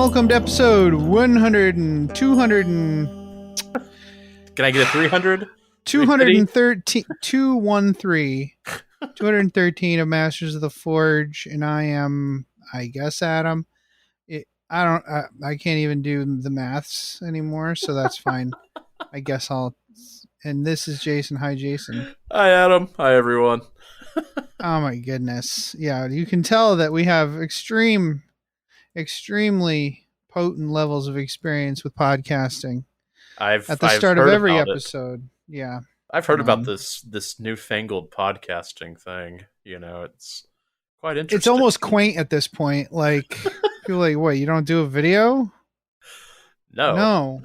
welcome to episode 100 and 200 and... Can I get a 300? 213, 213 of Masters of the Forge, and I am, I guess, Adam. I can't even do the maths anymore, so that's fine. I guess I'll... And this is Jason. Hi, Jason. Hi, Adam. Hi, everyone. Oh, my goodness. Yeah, you can tell that we have extremely potent levels of experience with podcasting. At the start of every episode. Yeah. I've heard about this newfangled podcasting thing. You know, it's quite interesting. It's almost quaint at this point. Like, people are like, what, you don't do a video? No.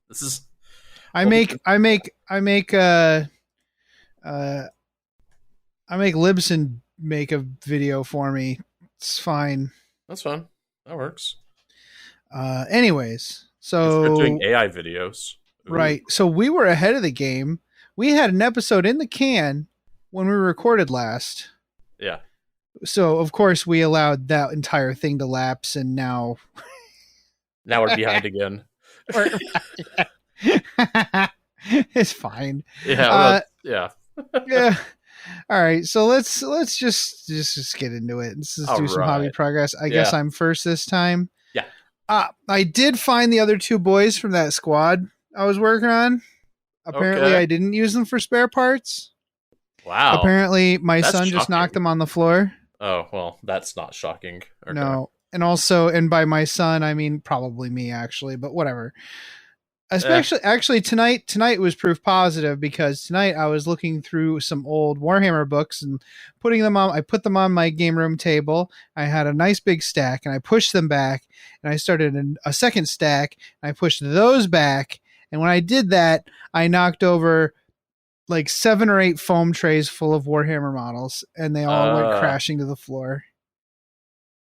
This is... I make Libsyn make a video for me. It's fine. That's fine. That works. Anyways, so we're doing AI videos. Ooh. Right. So we were ahead of the game. We had an episode in the can when we recorded last. Yeah. So of course we allowed that entire thing to lapse, and now we're behind again. It's fine. Yeah. Yeah. Yeah. All right. So let's just get into it. Let's just do some hobby progress. I guess I'm first this time. Yeah. I did find the other two boys from that squad I was working on. Apparently, I didn't use them for spare parts. Wow. Apparently, my son just knocked them on the floor. Oh, well, that's not shocking. Okay. No. And by my son, I mean probably me, actually, but whatever. Actually, tonight was proof positive, because tonight I was looking through some old Warhammer books and putting them on. I put them on my game room table. I had a nice big stack, and I pushed them back, and I started a second stack, and I pushed those back. And when I did that, I knocked over like 7 or 8 foam trays full of Warhammer models, and they all went crashing to the floor.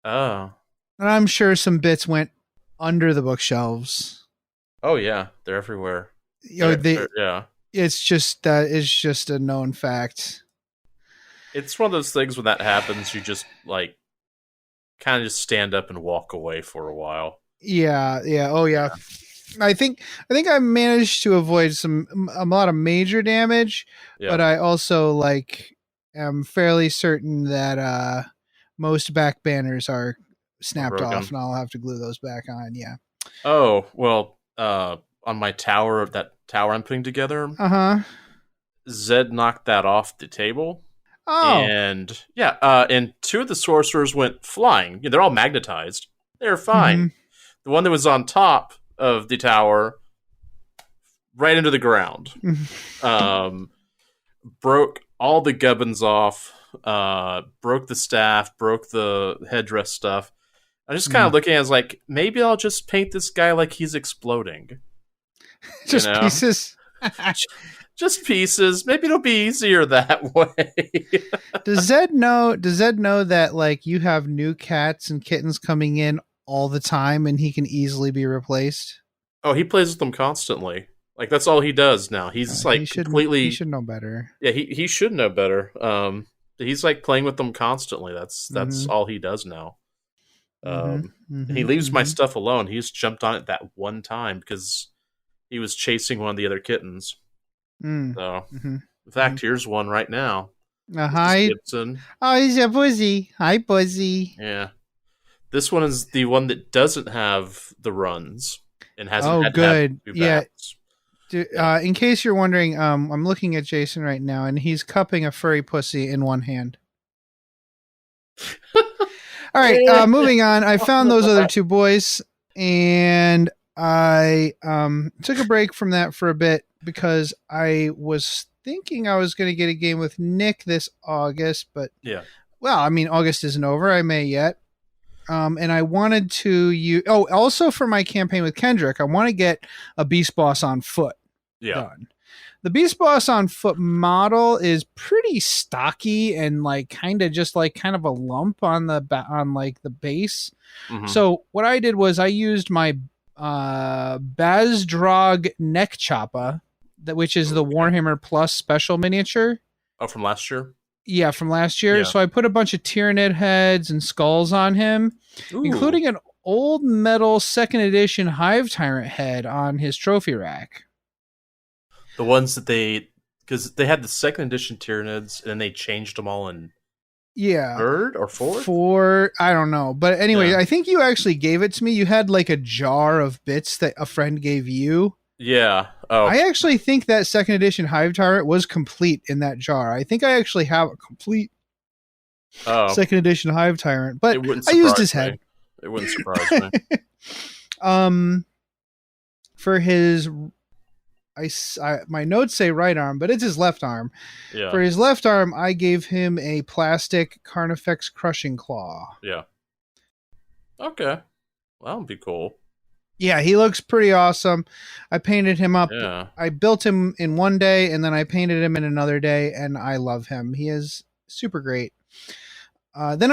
Oh. And I'm sure some bits went under the bookshelves. Oh yeah, they're everywhere. Yeah. It's just a known fact. It's one of those things when that happens, you just like kind of just stand up and walk away for a while. Yeah. Oh yeah. I think I managed to avoid a lot of major damage, but I also am fairly certain that most back banners are snapped off, and I'll have to glue those back on. Yeah. Oh well. On my tower, that tower I'm putting together, Zed knocked that off the table. Oh, and and 2 of the sorcerers went flying. They're all magnetized. They're fine. Mm-hmm. The one that was on top of the tower, right into the ground, broke all the gubbins off, broke the staff, broke the headdress stuff. I'm just kind of looking at it as like, maybe I'll just paint this guy like he's exploding. Just pieces. Just pieces. Maybe it'll be easier that way. Does Zed know that you have new cats and kittens coming in all the time, and he can easily be replaced? Oh, he plays with them constantly. Like, that's all he does now. He's he should know better. Yeah, he should know better. He's like playing with them constantly. That's all he does now. He leaves my stuff alone. He just jumped on it that one time because he was chasing one of the other kittens. So, in fact, here's one right now. Hi, Gibson. Oh, he's a Buzzy. Hi, Buzzy. Yeah, this one is the one that doesn't have the runs and hasn't had to have 2 bats. In case you're wondering, I'm looking at Jason right now, and he's cupping a furry pussy in one hand. All right, moving on. I found those other 2 boys, and I took a break from that for a bit because I was thinking I was going to get a game with Nick this August, but August isn't over. I may yet. And I wanted to also for my campaign with Kendrick, I want to get a Beast Boss on foot done. The Beast Boss on foot model is pretty stocky and kind of a lump on the base. Mm-hmm. So what I did was I used my Bazdrog neck chopper, which is the Warhammer Plus special miniature. Oh, from last year? Yeah, from last year. Yeah. So I put a bunch of Tyranid heads and skulls on him, including old metal 2nd edition Hive Tyrant head on his trophy rack. The ones that because they had the 2nd edition Tyranids, and then they changed them all in 3rd or 4th? I don't know. But anyway, I think you actually gave it to me. You had like a jar of bits that a friend gave you. Yeah. Oh. I actually think that 2nd edition Hive Tyrant was complete in that jar. I think I actually have a complete 2nd edition Hive Tyrant, but I used his head. It wouldn't surprise me. For his, my notes say right arm, but it's his left arm. Yeah. For his left arm, I gave him a plastic Carnifex Crushing Claw. Yeah. Okay. Well, that would be cool. Yeah, he looks pretty awesome. I painted him up. Yeah. I built him in one day, and then I painted him in another day, and I love him. He is super great. Then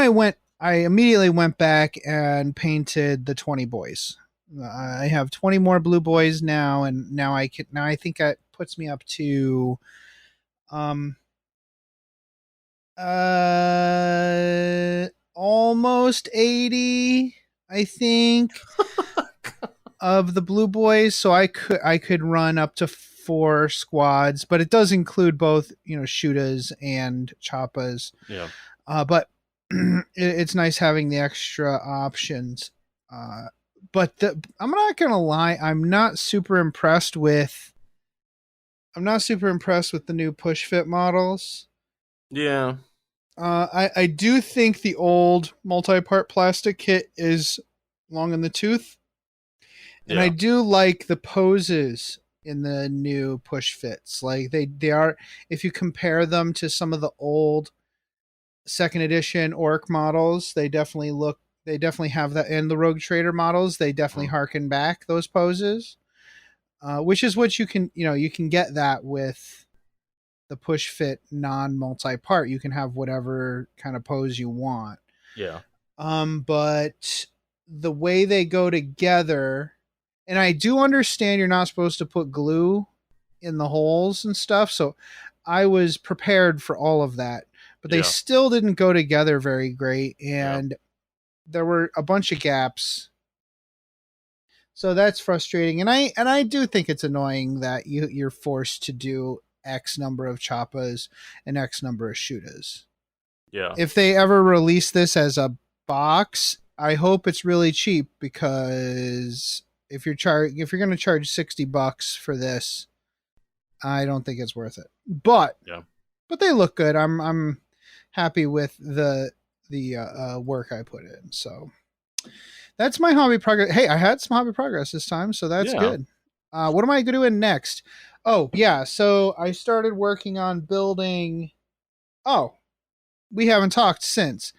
I immediately went back and painted the 20 boys. I have 20 more blue boys now, and now I think that puts me up to almost 80, I think. Of the blue boys, so I could run up to 4 squads, but it does include both, shootas and choppas. Yeah. But it's nice having the extra options. But I'm not gonna lie, I'm not super impressed with the new push fit models. Yeah. I do think the old multi-part plastic kit is long in the tooth. And I do like the poses in the new push fits. Like they are, if you compare them to some of the old 2nd edition orc models, they definitely have that. And the Rogue Trader models, they definitely harken back those poses, which is what you can get that with the push fit non-multi-part. You can have whatever kind of pose you want. Yeah. But the way they go together. And I do understand you're not supposed to put glue in the holes and stuff, so I was prepared for all of that. But they still didn't go together very great, and there were a bunch of gaps. So that's frustrating. And I do think it's annoying that you're forced to do X number of choppas and X number of shootas. Yeah. If they ever release this as a box, I hope it's really cheap, because if you're going to charge $60 for this, I don't think it's worth it. But they look good. I'm happy with the work I put in. So that's my hobby progress. Hey, I had some hobby progress this time, so that's good. What am I doing next? Oh yeah, so I started working on building. Oh, we haven't talked since.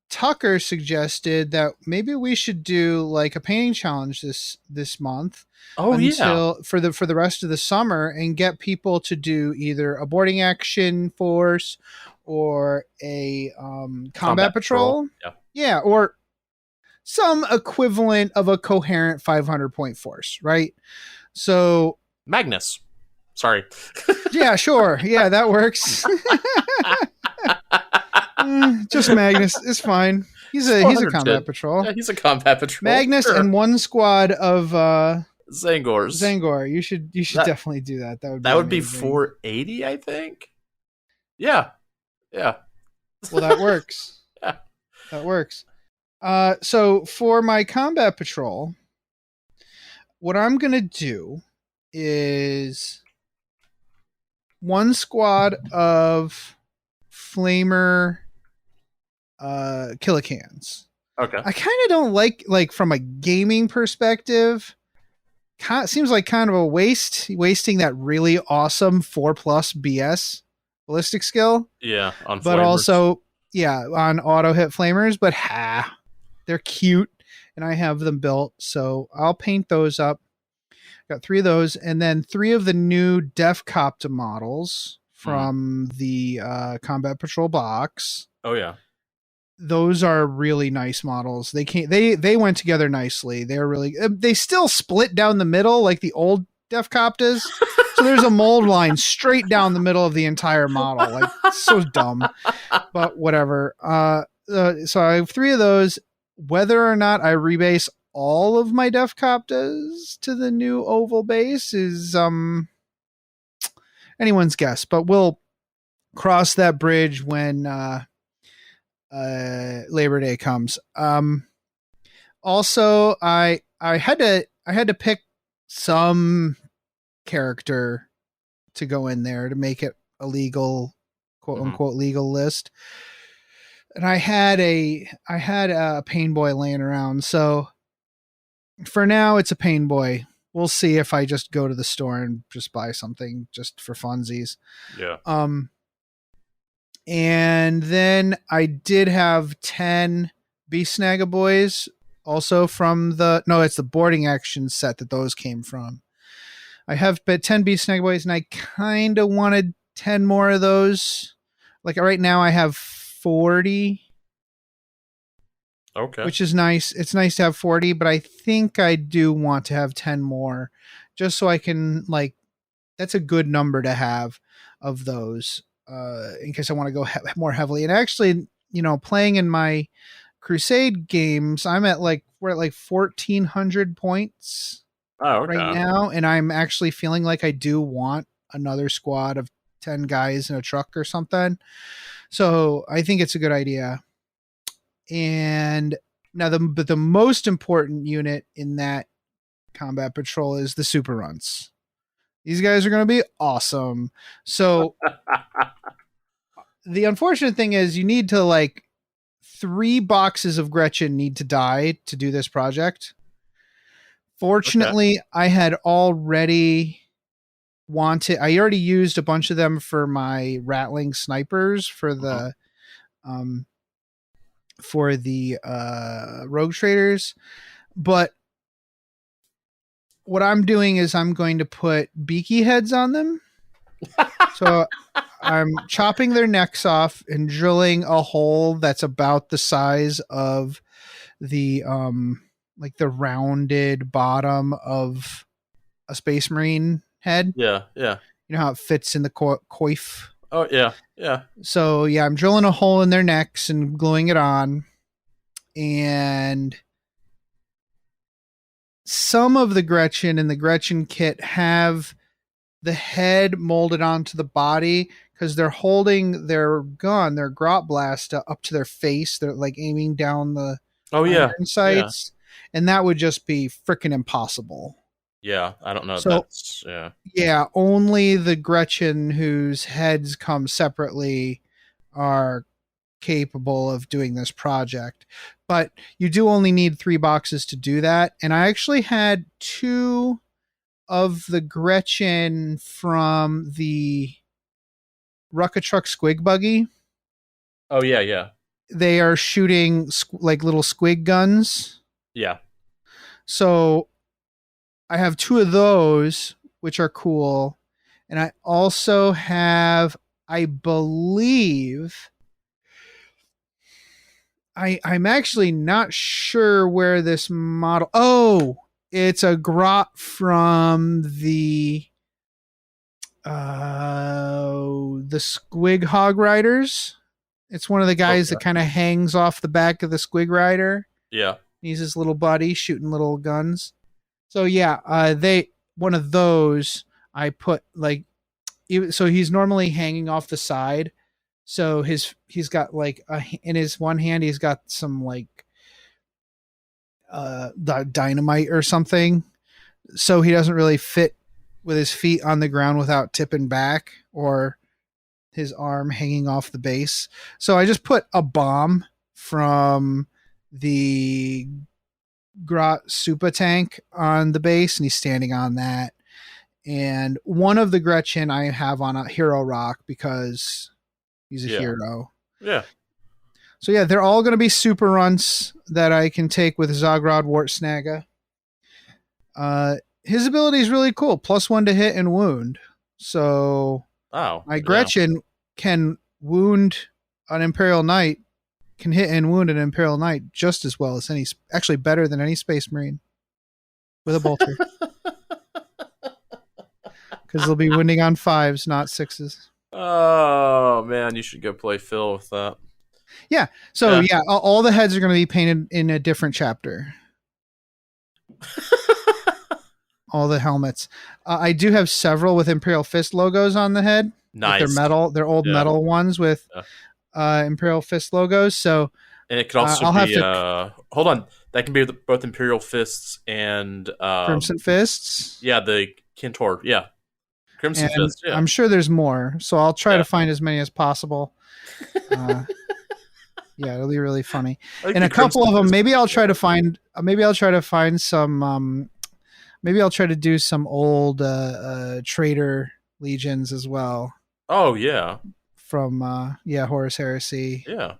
Tucker suggested that maybe we should do like a painting challenge this month. For the rest of the summer, and get people to do either a boarding action force or a combat patrol. Yeah, or some equivalent of a coherent 500 point force, right? So Magnus. Sorry. Yeah, sure. Yeah, that works. Just Magnus is fine. He's a combat patrol. Yeah, he's a combat patrol. Magnus and 1 squad of Zangors. Zangor. You should definitely do that. That would be 480, I think. Yeah. Well, that works. Yeah. That works. So for my combat patrol, what I'm gonna do is 1 squad of flamer killicans. Okay. I kind of don't like from a gaming perspective. Seems like kind of a wasting that really awesome 4+ BS ballistic skill. Yeah, on but flamers. Also on auto hit flamers. But they're cute, and I have them built, so I'll paint those up. Got 3 of those, and then 3 of the new Defcopta models from the Combat Patrol box. Oh yeah, those are really nice models. They went together nicely. They're really. They still split down the middle like the old Defcoptas. So there's a mold line straight down the middle of the entire model. Like, so dumb, but whatever. So I have 3 of those. Whether or not I rebase all of my Defcoptas to the new oval base is anyone's guess, but we'll cross that bridge when Labor Day comes. Also, I had to pick some character to go in there to make it a legal, quote unquote, legal list. And I had a Pain Boy laying around, so for now it's a Pain Boy. We'll see if I just go to the store and just buy something just for funsies. Yeah. And then I did have 10 Beast Snagga Boys also from it's the boarding action set that those came from. I have 10 Beast Snagga Boys, and I kind of wanted 10 more of those. Like right now I have 40. Okay. Which is nice. It's nice to have 40, but I think I do want to have 10 more just so I can, like, that's a good number to have of those in case I want to go more heavily. And actually, playing in my Crusade games, we're at like 1,400 points right now. And I'm actually feeling like I do want another squad of 10 guys in a truck or something. So I think it's a good idea. And now the most important unit in that combat patrol is the super runts. These guys are going to be awesome. So the unfortunate thing is you need to 3 boxes of Gretchen need to die to do this project. Fortunately, I had already I already used a bunch of them for my rattling snipers for the rogue traders, but what I'm doing is I'm going to put beaky heads on them. So I'm chopping their necks off and drilling a hole that's about the size of the the rounded bottom of a Space Marine head. Yeah. You know how it fits in the coif. Oh yeah. So yeah, I'm drilling a hole in their necks and gluing it on. And some of the Gretchen and the Gretchen kit have the head molded onto the body because they're holding their gun, their grot blast up to their face. They're like aiming down the iron sights. Yeah. And that would just be freaking impossible. Yeah, I don't know. So, yeah, only the Gretchen whose heads come separately are capable of doing this project. But you do only need 3 boxes to do that. And I actually had 2 of the Gretchen from the Rucka Truck Squig Buggy. Oh, yeah. They are shooting like little squig guns. Yeah. So I have 2 of those, which are cool. And I also have, I believe, I'm actually not sure where this model. Oh, it's a grot from the Squig Hog Riders. It's one of the guys that kind of hangs off the back of the Squig Rider. Yeah. He's his little buddy shooting little guns. So yeah, one of those I put so he's normally hanging off the side. So he's got in his one hand he's got some dynamite or something. So he doesn't really fit with his feet on the ground without tipping back or his arm hanging off the base. So I just put a bomb from the Grot Supa tank on the base, and he's standing on that. And one of the Gretchen I have on a hero rock because he's a hero. Yeah. So yeah, they're all going to be super runts that I can take with Zogrod Wart Snagga. His ability is really cool. +1 to hit and wound. So my Gretchen can wound an Imperial Knight, can hit and wound an Imperial Knight just as well as actually better than any Space Marine with a bolter. Because they'll be wounding on 5s, not 6s. Oh man, you should go play Phil with that. Yeah. So yeah, all the heads are going to be painted in a different chapter. All the helmets. I do have several with Imperial Fist logos on the head. Nice. With their metal, their old metal ones with Imperial Fist logos. So, and it could also be. Hold on, that can be both Imperial Fists and Crimson Fists. Yeah, the Kintor. Yeah, Crimson Fist. Yeah, I'm sure there's more. So I'll try to find as many as possible. Yeah, it'll be really funny. And a couple of them, maybe I'll try to find. Maybe I'll try to find some. Maybe I'll try to do some old Traitor Legions as well. Oh yeah. From Horus Heresy. Yeah.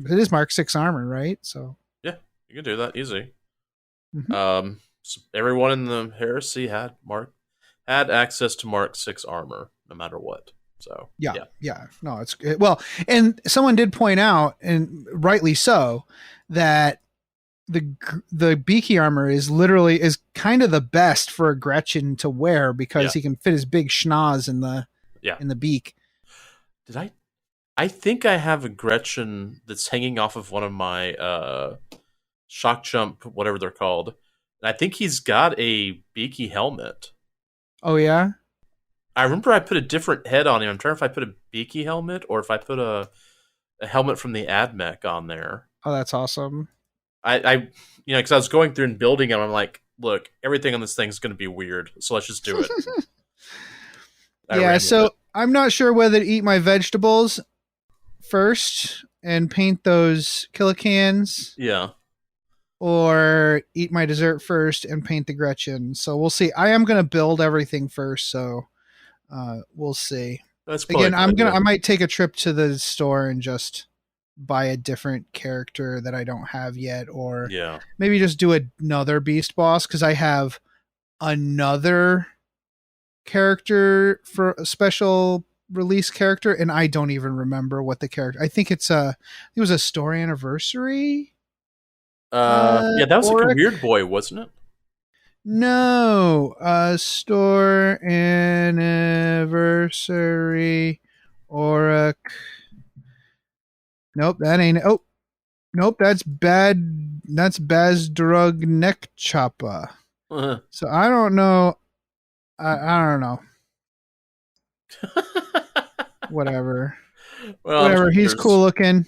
It is Mark 6 armor, right? So yeah, you can do that easy. Mm-hmm. So everyone in the Heresy had access to Mark 6 armor, no matter what. So yeah. No, it's well, and someone did point out, and rightly so, that the beaky armor is kind of the best for a Gretchen to wear because he can fit his big schnoz in the beak. Did I think I have a Gretchen that's hanging off of one of my shock jump, whatever they're called. And I think he's got a beaky helmet. Oh yeah? I remember I put a different head on him. I'm trying if I put a beaky helmet or if I put a helmet from the AdMech on there. Oh, that's awesome. I because I was going through and building him, I'm like, look, everything on this thing is going to be weird, so let's just do it. Yeah, so I'm not sure whether to eat my vegetables first and paint those killicans. Yeah. Or eat my dessert first and paint the Gretchen. So we'll see. I am going to build everything first, so we'll see. That's again. I might take a trip to the store and just buy a different character that I don't have yet, or maybe just do another Beast Boss because I have another character for a special release character, and I don't even remember what the character. I think it was a story anniversary. That was Auric. Like a weird boy, wasn't it? No, store anniversary Auric. Nope, that ain't. Oh, nope, that's bad. That's Bazdrug Neck Choppa. Uh-huh. So I don't know. I don't know. Whatever. Well, whatever. He's cool looking.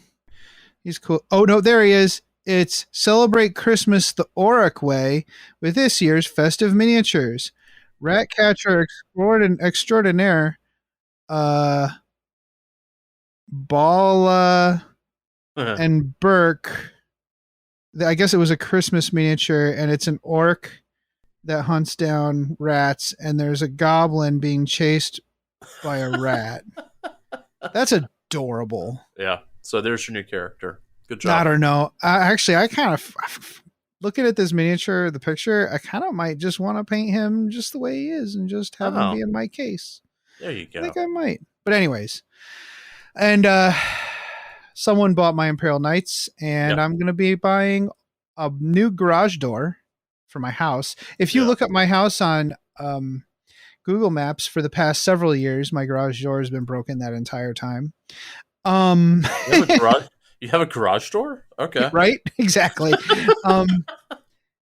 He's cool. Oh no, there he is. It's Celebrate Christmas the Auric way with this year's festive miniatures. Ratcatcher Extraordinaire, Bala, and Burke. I guess it was a Christmas miniature, and it's an orc that hunts down rats, and there's a goblin being chased by a rat. That's adorable. Yeah, so there's your new character. Good job. I don't know. Actually, I kind of looking at this miniature, the picture, I kind of might just want to paint him just the way he is and just have him be in my case. There you go. I think I might. But anyways, and someone bought my Imperial Knights, and I'm going to be buying a new garage door for my house. If you look up my house on Google Maps for the past several years, my garage door has been broken that entire time. You have a garage door? Okay. Right? Exactly.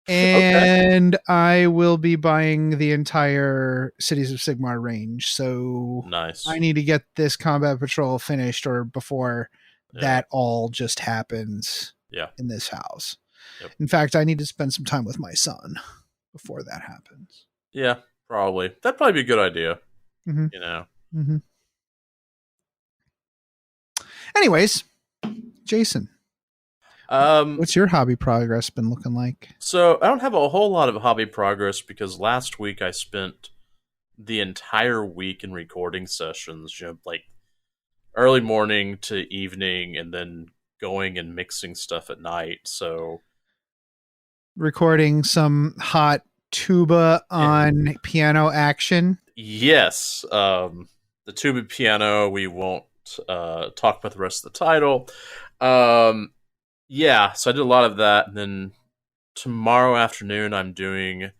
And I will be buying the entire Cities of Sigmar range. So nice. I need to get this combat patrol finished or before that all just happens in this house. Yep. In fact, I need to spend some time with my son before that happens. Yeah, probably. That'd probably be a good idea. Mm-hmm. You know. Mm-hmm. Anyways, Jason, what's your hobby progress been looking like? So I don't have a whole lot of hobby progress because last week I spent the entire week in recording sessions, like early morning to evening, and then going and mixing stuff at night. So recording some hot tuba on piano action. Yes, the tuba piano. We won't talk about the rest of the title. So I did a lot of that, and then tomorrow afternoon I'm doing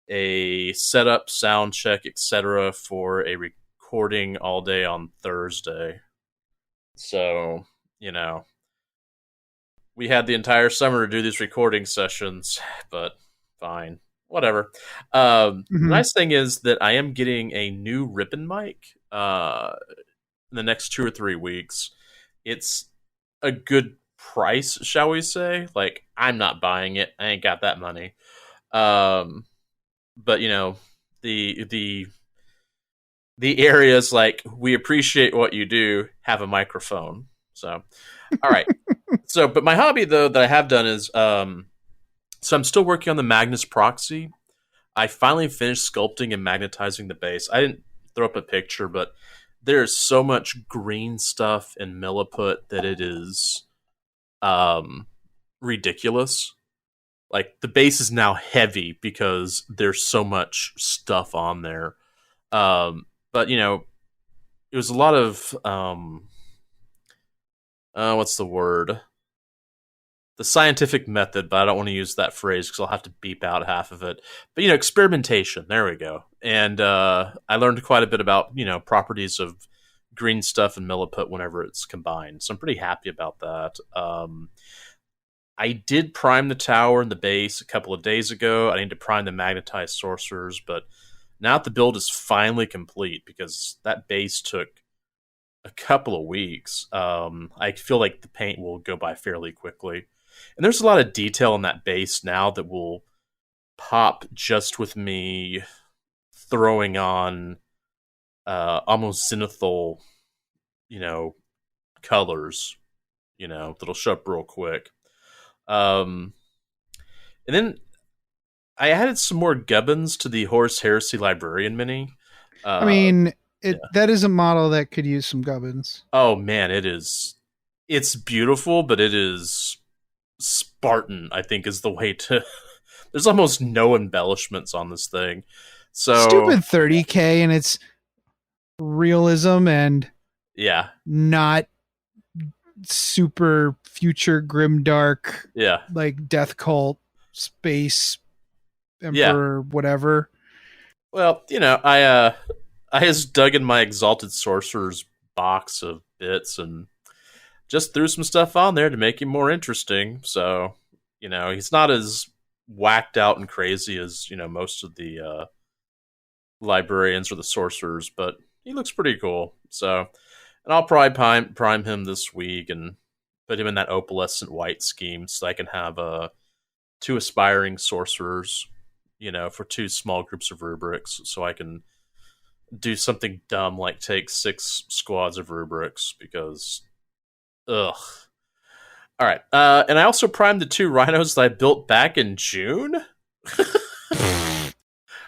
a setup, sound check, etc. for a recording all day on Thursday. So you know, we had the entire summer to do these recording sessions, but fine, whatever. The Mm-hmm. nice thing is that I am getting a new ribbon mic in the next 2 or 3 weeks. It's a good price, shall we say? Like, I'm not buying it. I ain't got that money. Um, but the areas like we appreciate what you do have a microphone. So, all right. So, but my hobby though that I have done is so I'm still working on the Magnus proxy. I finally finished sculpting and magnetizing the base. I didn't throw up a picture, but there's so much green stuff in Milliput that it is ridiculous. Like the base is now heavy because there's so much stuff on there. But it was a lot of what's the word? The scientific method, but I don't want to use that phrase because I'll have to beep out half of it. But experimentation. There we go. And I learned quite a bit about properties of green stuff and milliput whenever it's combined. So I'm pretty happy about that. I did prime the tower and the base a couple of days ago. I need to prime the magnetized sorcerers, but now that the build is finally complete, because that base took a couple of weeks, I feel like the paint will go by fairly quickly. And there's a lot of detail in that base now that will pop just with me throwing on almost zenithal, colors, that'll show up real quick. And then I added some more gubbins to the Horus Heresy Librarian mini. I mean, that is a model that could use some gubbins. Oh man, it is. It's beautiful, but it is Spartan, I think, is the way to. There's almost no embellishments on this thing. So stupid 30K, and it's realism and not super future grimdark, like Death Cult, Space Emperor, whatever. Well, I just dug in my Exalted Sorcerer's box of bits and just threw some stuff on there to make him more interesting. So, he's not as whacked out and crazy as, most of the librarians or the sorcerers, but he looks pretty cool. So, and I'll probably prime him this week and put him in that opalescent white scheme so I can have 2 aspiring sorcerers, for 2 small groups of rubrics, so I can do something dumb like take 6 squads of rubrics because, ugh. All right, and I also primed the 2 rhinos that I built back in June.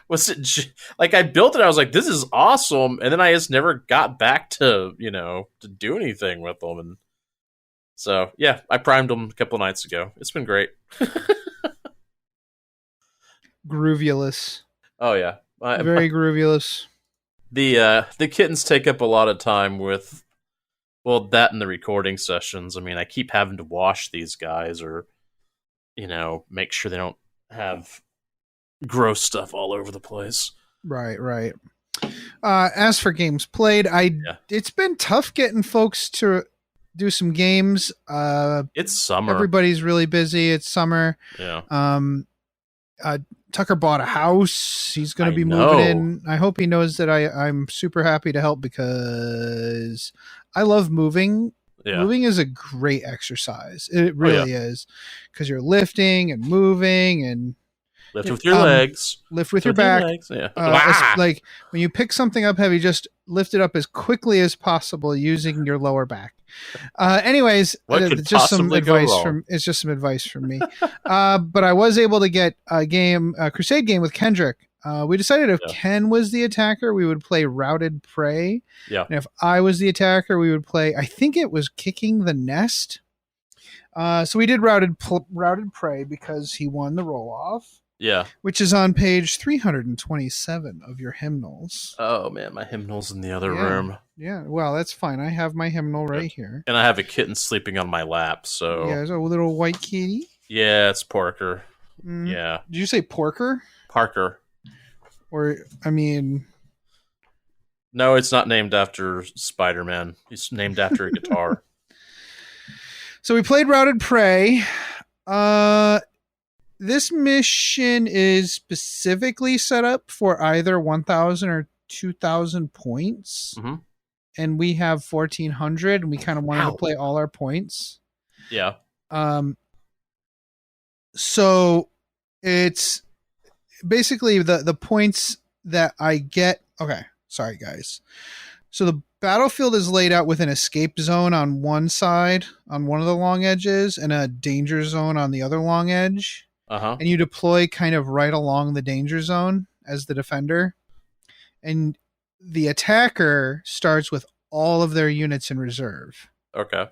Was it like I built it? I was like, "This is awesome," and then I just never got back to to do anything with them. And so yeah, I primed them a couple nights ago. It's been great. Groovulous. Oh yeah, very groovulous. The kittens take up a lot of time with, well, that and the recording sessions. I mean, I keep having to wash these guys or make sure they don't have gross stuff all over the place. Right. As for games played, it's been tough getting folks to do some games. It's summer. Everybody's really busy. It's summer. Yeah. Tucker bought a house. He's going to be moving in. I hope he knows that I'm super happy to help because I love moving. Yeah. Moving is a great exercise. It really is, because you're lifting and moving and lift with your legs. Lift with your back. Yeah. Like when you pick something up heavy, just lift it up as quickly as possible using your lower back. Anyways, just some advice from me. But I was able to get a crusade game with Kendrick. We decided if Ken was the attacker, we would play Routed Prey. Yeah. And if I was the attacker, we would play, I think it was Kicking the Nest. So we did Routed Prey because he won the roll-off. Yeah. Which is on page 327 of your hymnals. Oh, man, my hymnal's in the other room. Yeah, well, that's fine. I have my hymnal right here. And I have a kitten sleeping on my lap, so... Yeah, there's a little white kitty. Yeah, it's Parker. Yeah. Did you say Porker? Parker. Or, I mean... No, it's not named after Spider-Man. It's named after a guitar. So we played Routed Prey. This mission is specifically set up for either 1,000 or 2,000 points. Mm-hmm. And we have 1,400, and we kind of wanted to play all our points. Yeah. So it's basically the points that I get. Okay, sorry guys. So the battlefield is laid out with an escape zone on one side, on one of the long edges, and a danger zone on the other long edge. And you deploy kind of right along the danger zone as the defender. And the attacker starts with all of their units in reserve. Okay.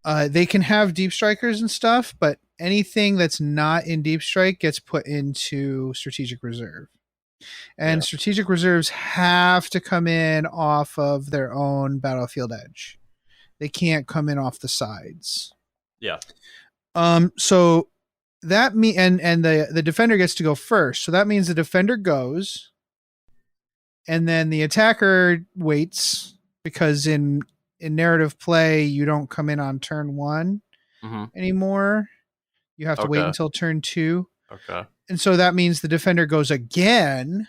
They can have deep strikers and stuff, but anything that's not in deep strike gets put into strategic reserve. And strategic reserves have to come in off of their own battlefield edge. They can't come in off the sides. Yeah. So that and the defender gets to go first. So that means the defender goes, and then the attacker waits, because in narrative play you don't come in on turn 1 anymore. You have to wait until turn 2. Okay. And so that means the defender goes again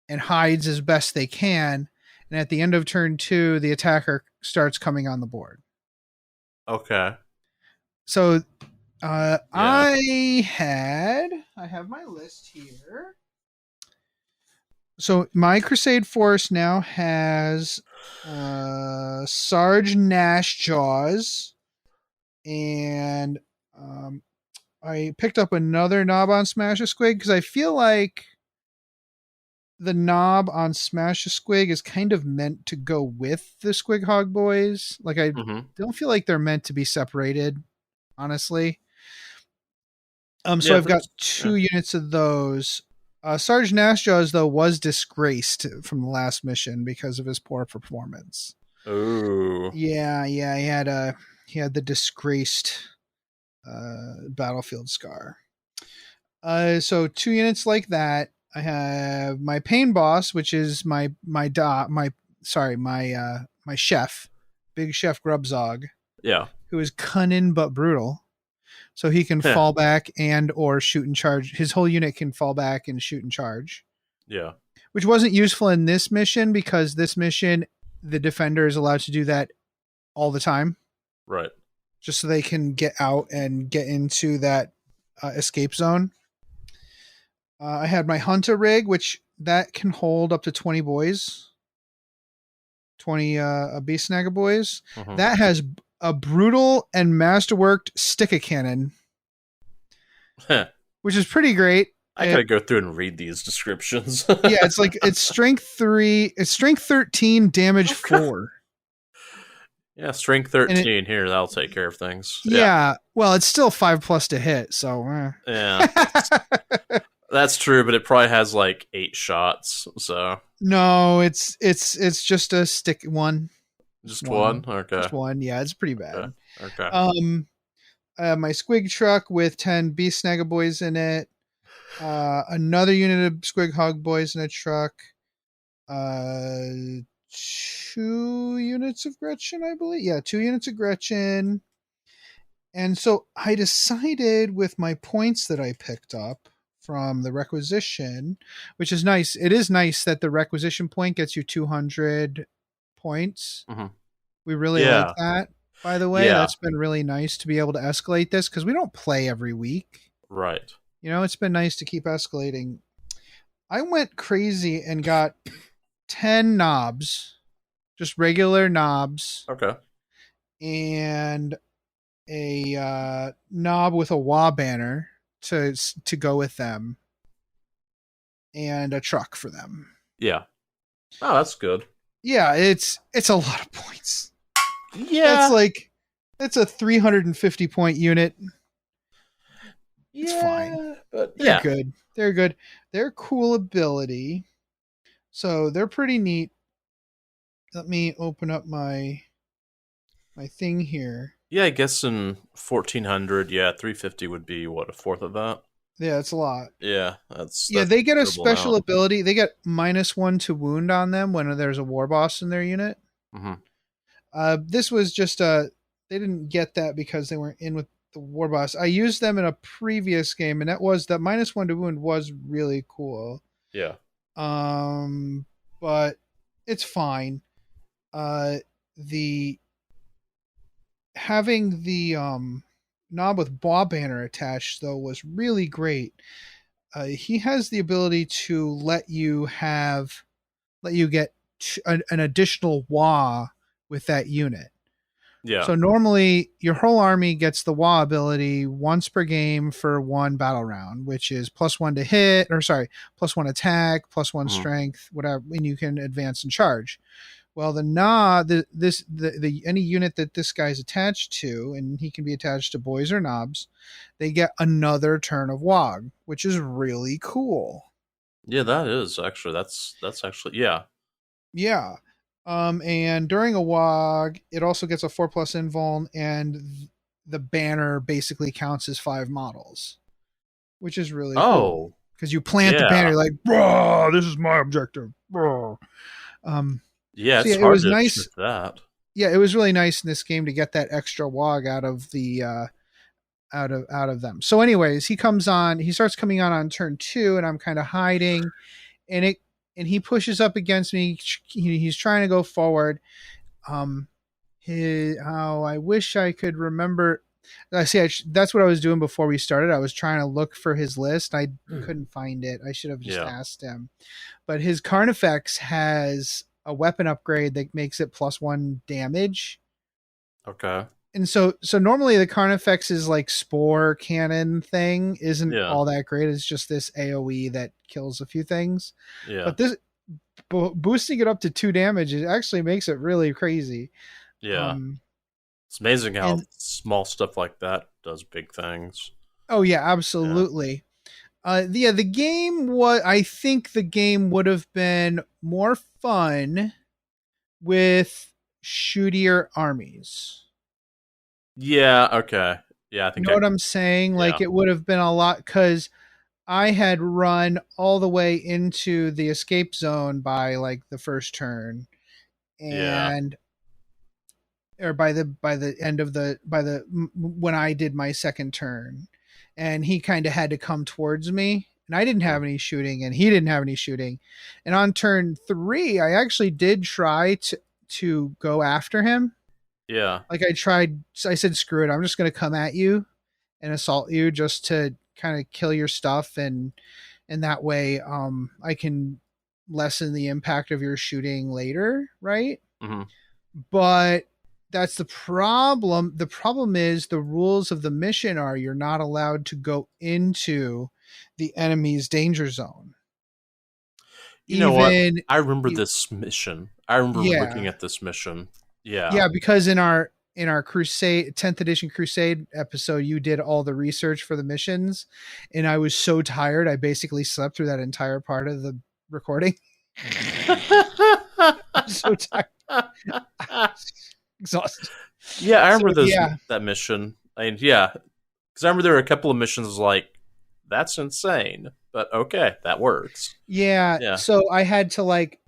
and hides as best they can. And at the end of turn 2, the attacker starts coming on the board. Okay. So I have my list here. So my Crusade Force now has Sarge Nash Jaws, and I picked up another knob on Smash a Squig because I feel like the knob on Smash a Squig is kind of meant to go with the Squig Hog Boys. Like, I don't feel like they're meant to be separated, honestly. So I've got 2 units of those. Sarge Nashjaws, though, was disgraced from the last mission because of his poor performance. Ooh. Yeah, he had the disgraced battlefield scar. So 2 units like that. I have my Pain Boss, which is my chef, Big Chef Grubzog. Yeah. Who is cunning but brutal. So he can fall back and or shoot and charge. His whole unit can fall back and shoot and charge. Yeah. Which wasn't useful in this mission, because this mission, the defender is allowed to do that all the time. Right. Just so they can get out and get into that escape zone. I had my Hunter rig, which that can hold up to 20 boys. 20 Beast Snagger boys. That has a brutal and masterworked stick cannon, which is pretty great. I gotta go through and read these descriptions. Yeah, it's strength 3, it's strength 13, damage 4. Yeah, strength 13 here. That'll take care of things. Yeah. Well, it's still 5+ to hit, so yeah, that's true. But it probably has like 8 shots. So no, it's just a stick one. Just one? Okay. Just one. Yeah, it's pretty bad. Okay. My Squig truck with 10 Beast Snagger boys in it. Another unit of Squig Hog boys in a truck. 2 units of Gretchen, I believe. Yeah, 2 units of Gretchen. And so I decided with my points that I picked up from the requisition, which is nice. It is nice that the requisition point gets you 200 points. We really like that, by the way. That's been really nice to be able to escalate this, because we don't play every week. Right. You know, it's been nice to keep escalating. I went crazy and got 10 knobs, just regular knobs. Okay. And a knob with a wah banner to go with them, and a truck for them. Yeah. Oh, that's good. Yeah, it's a lot of points. Yeah. It's a 350 point unit. It's fine. But they're good. They're good. They're cool ability. So they're pretty neat. Let me open up my thing here. Yeah, I guess in 1400, 350 would be what, a fourth of that? Yeah, it's a lot. Yeah, that's they get a special ability. They get -1 to wound on them when there's a war boss in their unit. This was just they didn't get that because they weren't in with the war boss. I used them in a previous game, and that was that -1 to wound was really cool. Yeah. Um, but it's fine. The having the knob with Bob Banner attached though was really great. He has the ability to let you get an additional wah with that unit. Yeah. So normally your whole army gets the wah ability once per game for one battle round, which is +1 to hit, or sorry, +1 attack, +1 Mhm. strength, whatever, and you can advance and charge. Well, the any unit that this guy's attached to, and he can be attached to boys or knobs, they get another turn of wog, which is really cool. Yeah, that is actually that's actually yeah. Yeah. And during a WOG, it also gets a 4+ invuln, and the banner basically counts as 5 models, which is really cool Oh, because you plant the banner, yeah. you're like, bro, this is my objective, bro. Um, Yeah, so it's yeah, it hard was to nice. achieve that. Yeah, it was really nice in this game to get that extra WOG out of the out of them. So, anyways, he starts coming on turn 2, and I'm kind of hiding, and it and he pushes up against me. He's trying to go forward. Um, I wish I could remember. I see. That's what I was doing before we started. I was trying to look for his list. I couldn't find it. I should have just Yeah. asked him. But his Carnifex has a weapon upgrade that makes it +1 damage. Okay. And so normally the Carnifex's like spore cannon thing isn't Yeah. all that great. It's just this AoE that kills a few things. Yeah. But this boosting it up to 2 damage, it actually makes it really crazy. Yeah. Um, It's amazing how and small stuff like that does big things. oh yeah, Yeah. absolutely. The game, what I think the game would have been more fun with shootier armies. Yeah, okay. Yeah, I You think know what I'm saying? yeah. Like it would have been a lot because I had run all the way into the escape zone by like the first turn, Yeah. and or by the end of the when I did my second turn, and he kind of had to come towards me, and I didn't Mhm. have any shooting, and he didn't have any shooting, and on turn 3, I actually did try to go after him. Yeah. Like I tried, I said, "Screw it, I'm just going to come at you and assault you just to kind of kill your stuff, and that way, I can lessen the impact of your shooting later, right?" Mhm. But that's the problem. The problem is the rules of the mission are you're not allowed to go into the enemy's danger zone. You know what? Even I remember you, this mission. I remember looking yeah, at this mission. Yeah. yeah, because in our Crusade 10th edition Crusade episode, you did all the research for the missions, and I was so tired, I basically slept through that entire part of the recording. I'm so tired, exhausted. Yeah, I So remember yeah, that mission. And yeah, because I remember there were a couple of missions like that's insane, but okay, that works. yeah. Yeah, So I had to like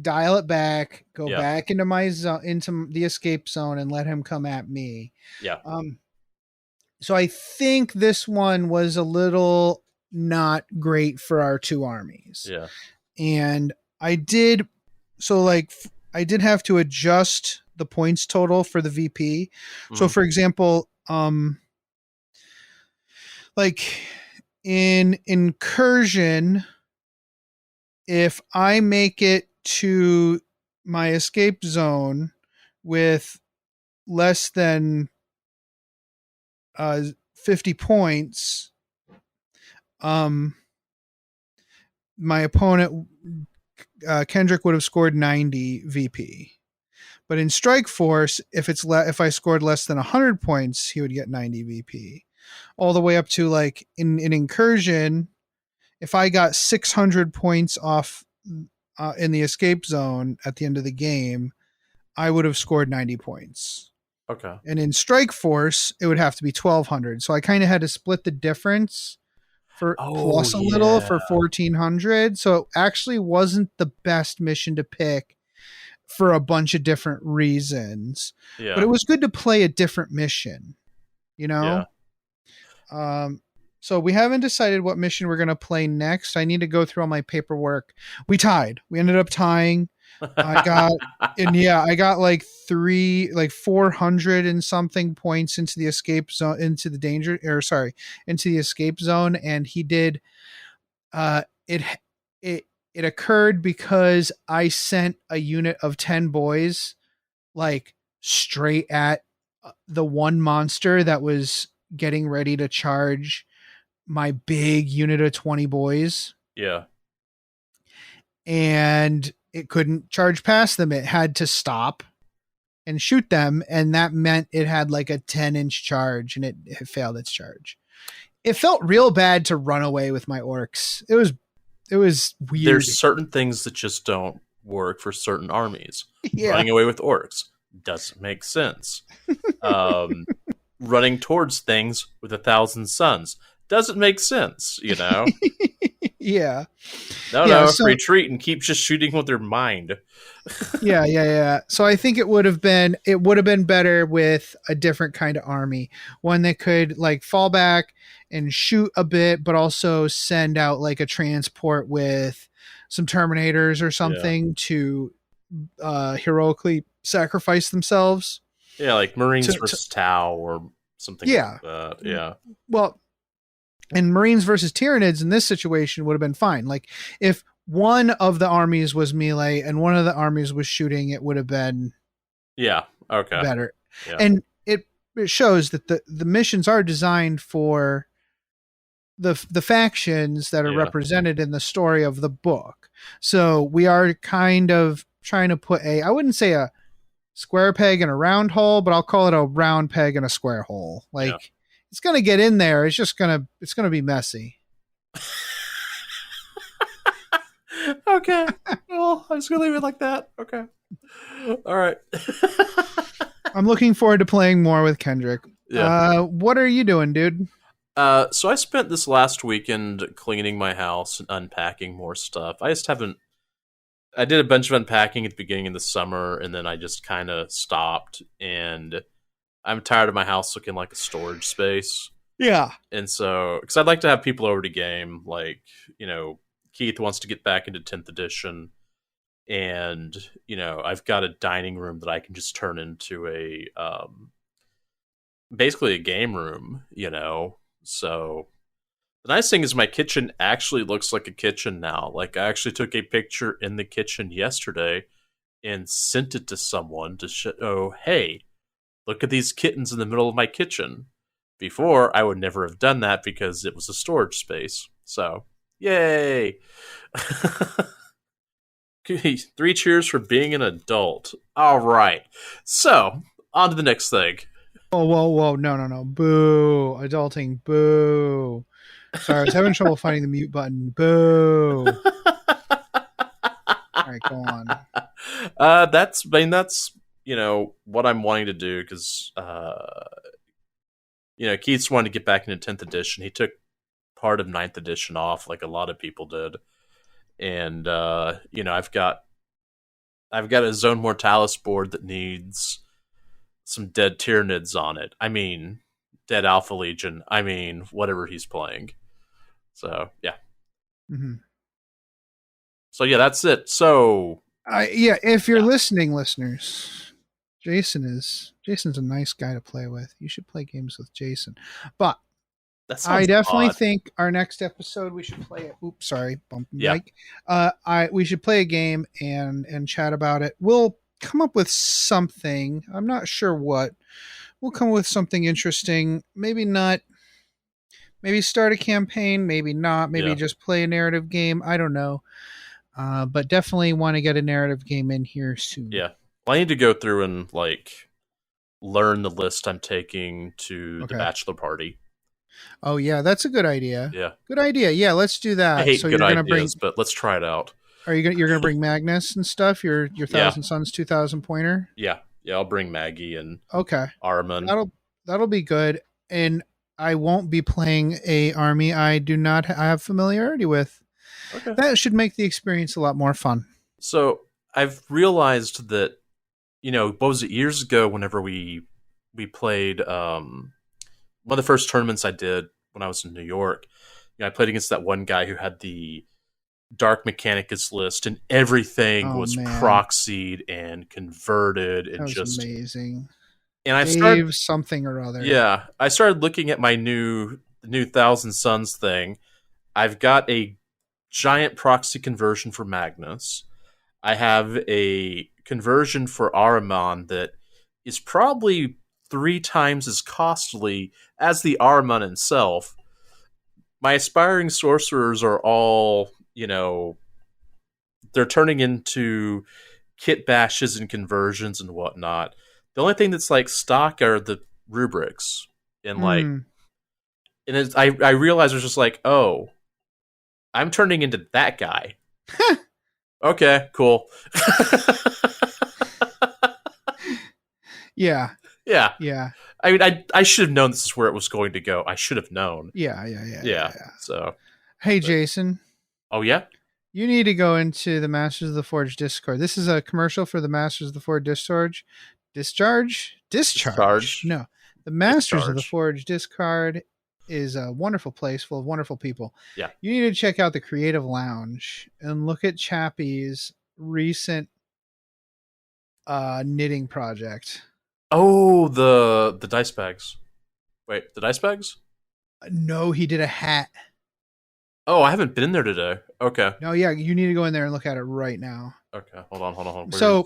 dial it back, go yeah, back into my zone, into the escape zone, and let him come at me. yeah, Um, so I think this one was a little not great for our two armies, yeah. and I did I did have to adjust the points total for the VP. So Hmm. for example, like in incursion, if I make it to my escape zone with less than 50 points, um, my opponent, Kendrick, would have scored 90 VP. But in Strike Force, if I scored less than 100 points, he would get 90 VP. All the way up to like in Incursion, if I got 600 points off in the escape zone at the end of the game, I would have scored 90 points. Okay. And in Strike Force, it would have to be 1200. So I kind of had to split the difference for Oh plus a little yeah. for 1400. So it actually wasn't the best mission to pick for a bunch of different reasons. Yeah. But it was good to play a different mission, you know? Yeah. So we haven't decided what mission we're going to play next. I need to go through all my paperwork. We tied. We ended up tying. I got like 400 and something points into the escape zone, into the escape zone. And he did, it occurred because I sent a unit of 10 boys, like straight at the one monster that was getting ready to charge my big unit of 20 boys. Yeah. And it couldn't charge past them. It had to stop and shoot them. And that meant it had like a 10-inch charge, and it failed its charge. It felt real bad to run away with my orcs. It was weird. There's certain things that just don't work for certain armies. Yeah. Running away with orcs doesn't make sense. Running towards things with 1,000 suns doesn't make sense, you know? Yeah. No, retreat and keep just shooting with their mind. Yeah. So I think it would have been better with a different kind of army, one that could like fall back and shoot a bit, but also send out like a transport with some Terminators or something to heroically sacrifice themselves. Yeah, like Marines versus Tau or something like that. Yeah. Well, and Marines versus Tyranids in this situation would have been fine. Like if one of the armies was melee and one of the armies was shooting, it would have been better. Yeah. And it shows that the missions are designed for the factions that are represented in the story of the book. So we are kind of trying to put I wouldn't say a square peg in a round hole, but I'll call it a round peg in a square hole. Like it's going to get in there. It's going to be messy. Okay. Well, I'm just going to leave it like that. Okay. All right. I'm looking forward to playing more with Kendrick. Yeah. What are you doing, dude? So I spent this last weekend cleaning my house and unpacking more stuff. I did a bunch of unpacking at the beginning of the summer, and then I just kind of stopped, and I'm tired of my house looking like a storage space. Yeah. And so, because I'd like to have people over to game, like, you know, Keith wants to get back into 10th edition, and, you know, I've got a dining room that I can just turn into basically a game room, you know. So the nice thing is my kitchen actually looks like a kitchen now. Like I actually took a picture in the kitchen yesterday and sent it to someone to show, hey, look at these kittens in the middle of my kitchen. Before, I would never have done that because it was a storage space. So, yay! 3 cheers for being an adult. All right. So, on to the next thing. Whoa. No. Boo. Adulting. Boo. Sorry, I was having trouble finding the mute button. Boo. All right, go on. That's you know, what I'm wanting to do because, you know, Keith's wanting to get back into 10th edition. He took part of 9th edition off like a lot of people did. And, you know, I've got a Zone Mortalis board that needs some dead Tyranids on it. I mean, dead Alpha Legion. I mean, whatever he's playing. So, yeah. Mm-hmm. So, yeah, that's it. So, if you're listening, listeners, Jason's a nice guy to play with. You should play games with Jason. But I definitely think our next episode we should play it. Oops, sorry, bumping mic. We should play a game and chat about it. We'll come up with something. I'm not sure what. We'll come up with something interesting. Maybe not. Maybe start a campaign. Maybe not. Maybe just play a narrative game. I don't know. But definitely want to get a narrative game in here soon. Yeah. Well, I need to go through and like learn the list I'm taking to the bachelor party. Oh yeah, that's a good idea. Yeah. Good idea. Yeah, let's do that. I hate good ideas, but let's try it out. Are you're gonna bring Magnus and stuff? Your 1,000 Suns 2,000 pointer? Yeah. I'll bring Maggie and Armin. That'll be good. And I won't be playing a army I have familiarity with. Okay. That should make the experience a lot more fun. So I've realized that, what was it, years ago, whenever we played one of the first tournaments I did when I was in New York. I played against that one guy who had the Dark Mechanicus list, and everything Oh was man, proxied and converted, that and was just. amazing. And I started, Dave something or other. yeah, I started looking at my new Thousand Suns thing. I've got a giant proxy conversion for Magnus. I have a conversion for Ahriman that is probably 3 times as costly as the Ahriman himself. My aspiring sorcerers are all, they're turning into kit bashes and conversions and whatnot. The only thing that's like stock are the rubrics, and like, Mm. and I realized it was just like, oh, I'm turning into that guy. Okay, cool. Yeah. Yeah. Yeah. I mean, I should have known this is where it was going to go. I should have known. Yeah. So, Hey, but, Jason, oh yeah, you need to go into the Masters of the Forge Discord. This is a commercial for the Masters of the Forge Discharge. discharge, No, the Masters of the discharge. Forge Discard is a wonderful place full of wonderful people. Yeah. You need to check out the Creative Lounge and look at Chappie's recent knitting project. Oh, the dice bags. Wait, the dice bags? No, he did a hat. Oh, I haven't been in there today. Okay. No, yeah, you need to go in there and look at it right now. Okay. Hold on. So,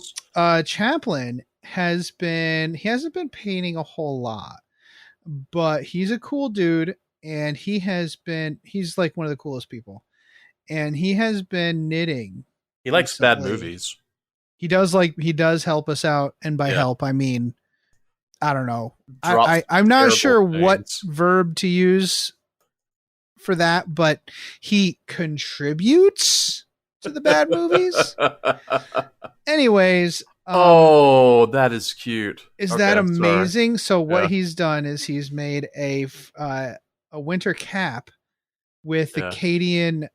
Chaplin hasn't been painting a whole lot, but he's a cool dude, and he's like one of the coolest people, and he has been knitting. He likes bad recently. movies. He does help us out, and by help I mean, I don't know. I'm not sure what verb to use for that, but he contributes to the bad movies. Anyways, that is cute. Is that amazing? Sorry. So what he's done is he's made a winter cap with the Cadian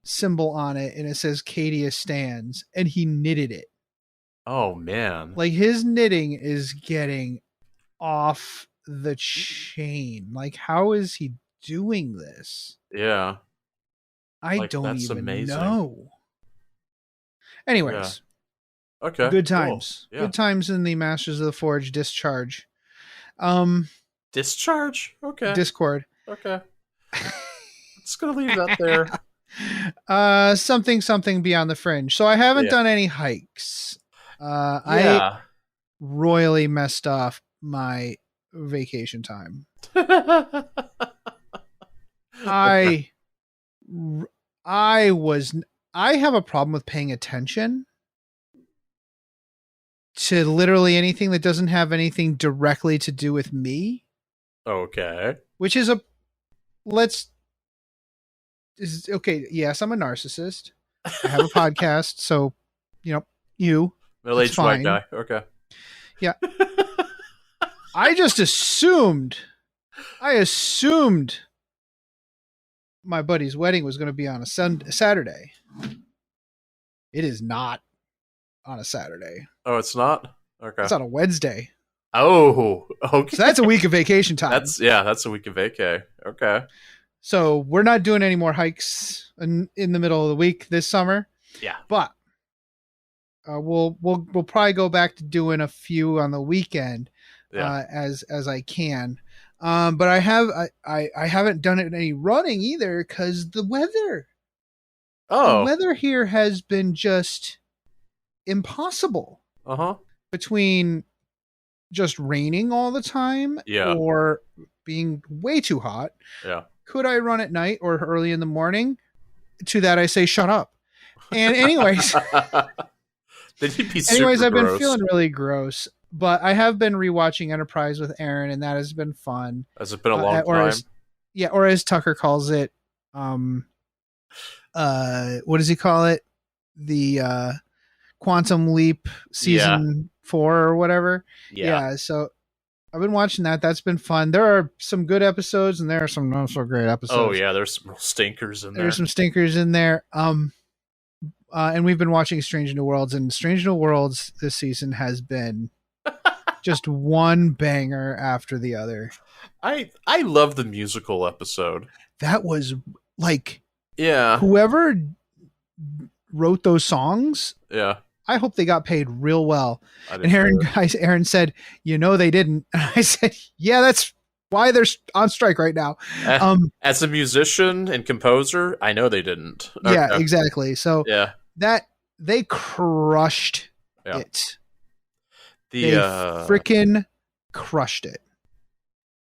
symbol on it, and it says Cadia stands, and he knitted it. Oh man. Like, his knitting is getting off the chain. Like, how is he doing this? Yeah. I don't even know. Anyways. Yeah. Okay. Good times. Cool. Yeah. Good times in the Masters of the Forge Discharge. Discharge? Okay. Discord. Okay. Just gonna leave that there. Something beyond the fringe. So I haven't done any hikes. I royally messed off my vacation time. I have a problem with paying attention to literally anything that doesn't have anything directly to do with me. Okay. Which is okay. Yes, I'm a narcissist. I have a podcast, so middle-aged white guy. Okay. Yeah. I assumed my buddy's wedding was going to be on a Saturday. It is not on a Saturday. Oh, it's not? Okay. It's on a Wednesday. Oh, okay. So that's a week of vacation time. That's a week of vacay. Okay. So we're not doing any more hikes in the middle of the week this summer. Yeah. But we'll probably go back to doing a few on the weekend as I can. But I haven't done it in any running either because the weather. Oh. The weather here has been just impossible. Between just raining all the time or being way too hot. Yeah. Could I run at night or early in the morning? To that I say shut up. And anyways, I've been feeling really gross, but I have been rewatching Enterprise with Aaron, and that has been fun. Has it been a long time? Or as Tucker calls it, what does he call it? The Quantum Leap season 4 or whatever. Yeah. So I've been watching that. That's been fun. There are some good episodes, and there are some not so great episodes. Oh yeah, there's some stinkers in there. There's some stinkers in there. and we've been watching Strange New Worlds, and Strange New Worlds this season has been just one banger after the other. I love the musical episode. That was like, yeah, whoever wrote those songs, yeah, I hope they got paid real well. And Aaron said, they didn't. And I said, yeah, that's why they're on strike right now. As a musician and composer, I know they didn't. Yeah, exactly. So yeah, that they crushed it. They freaking crushed it.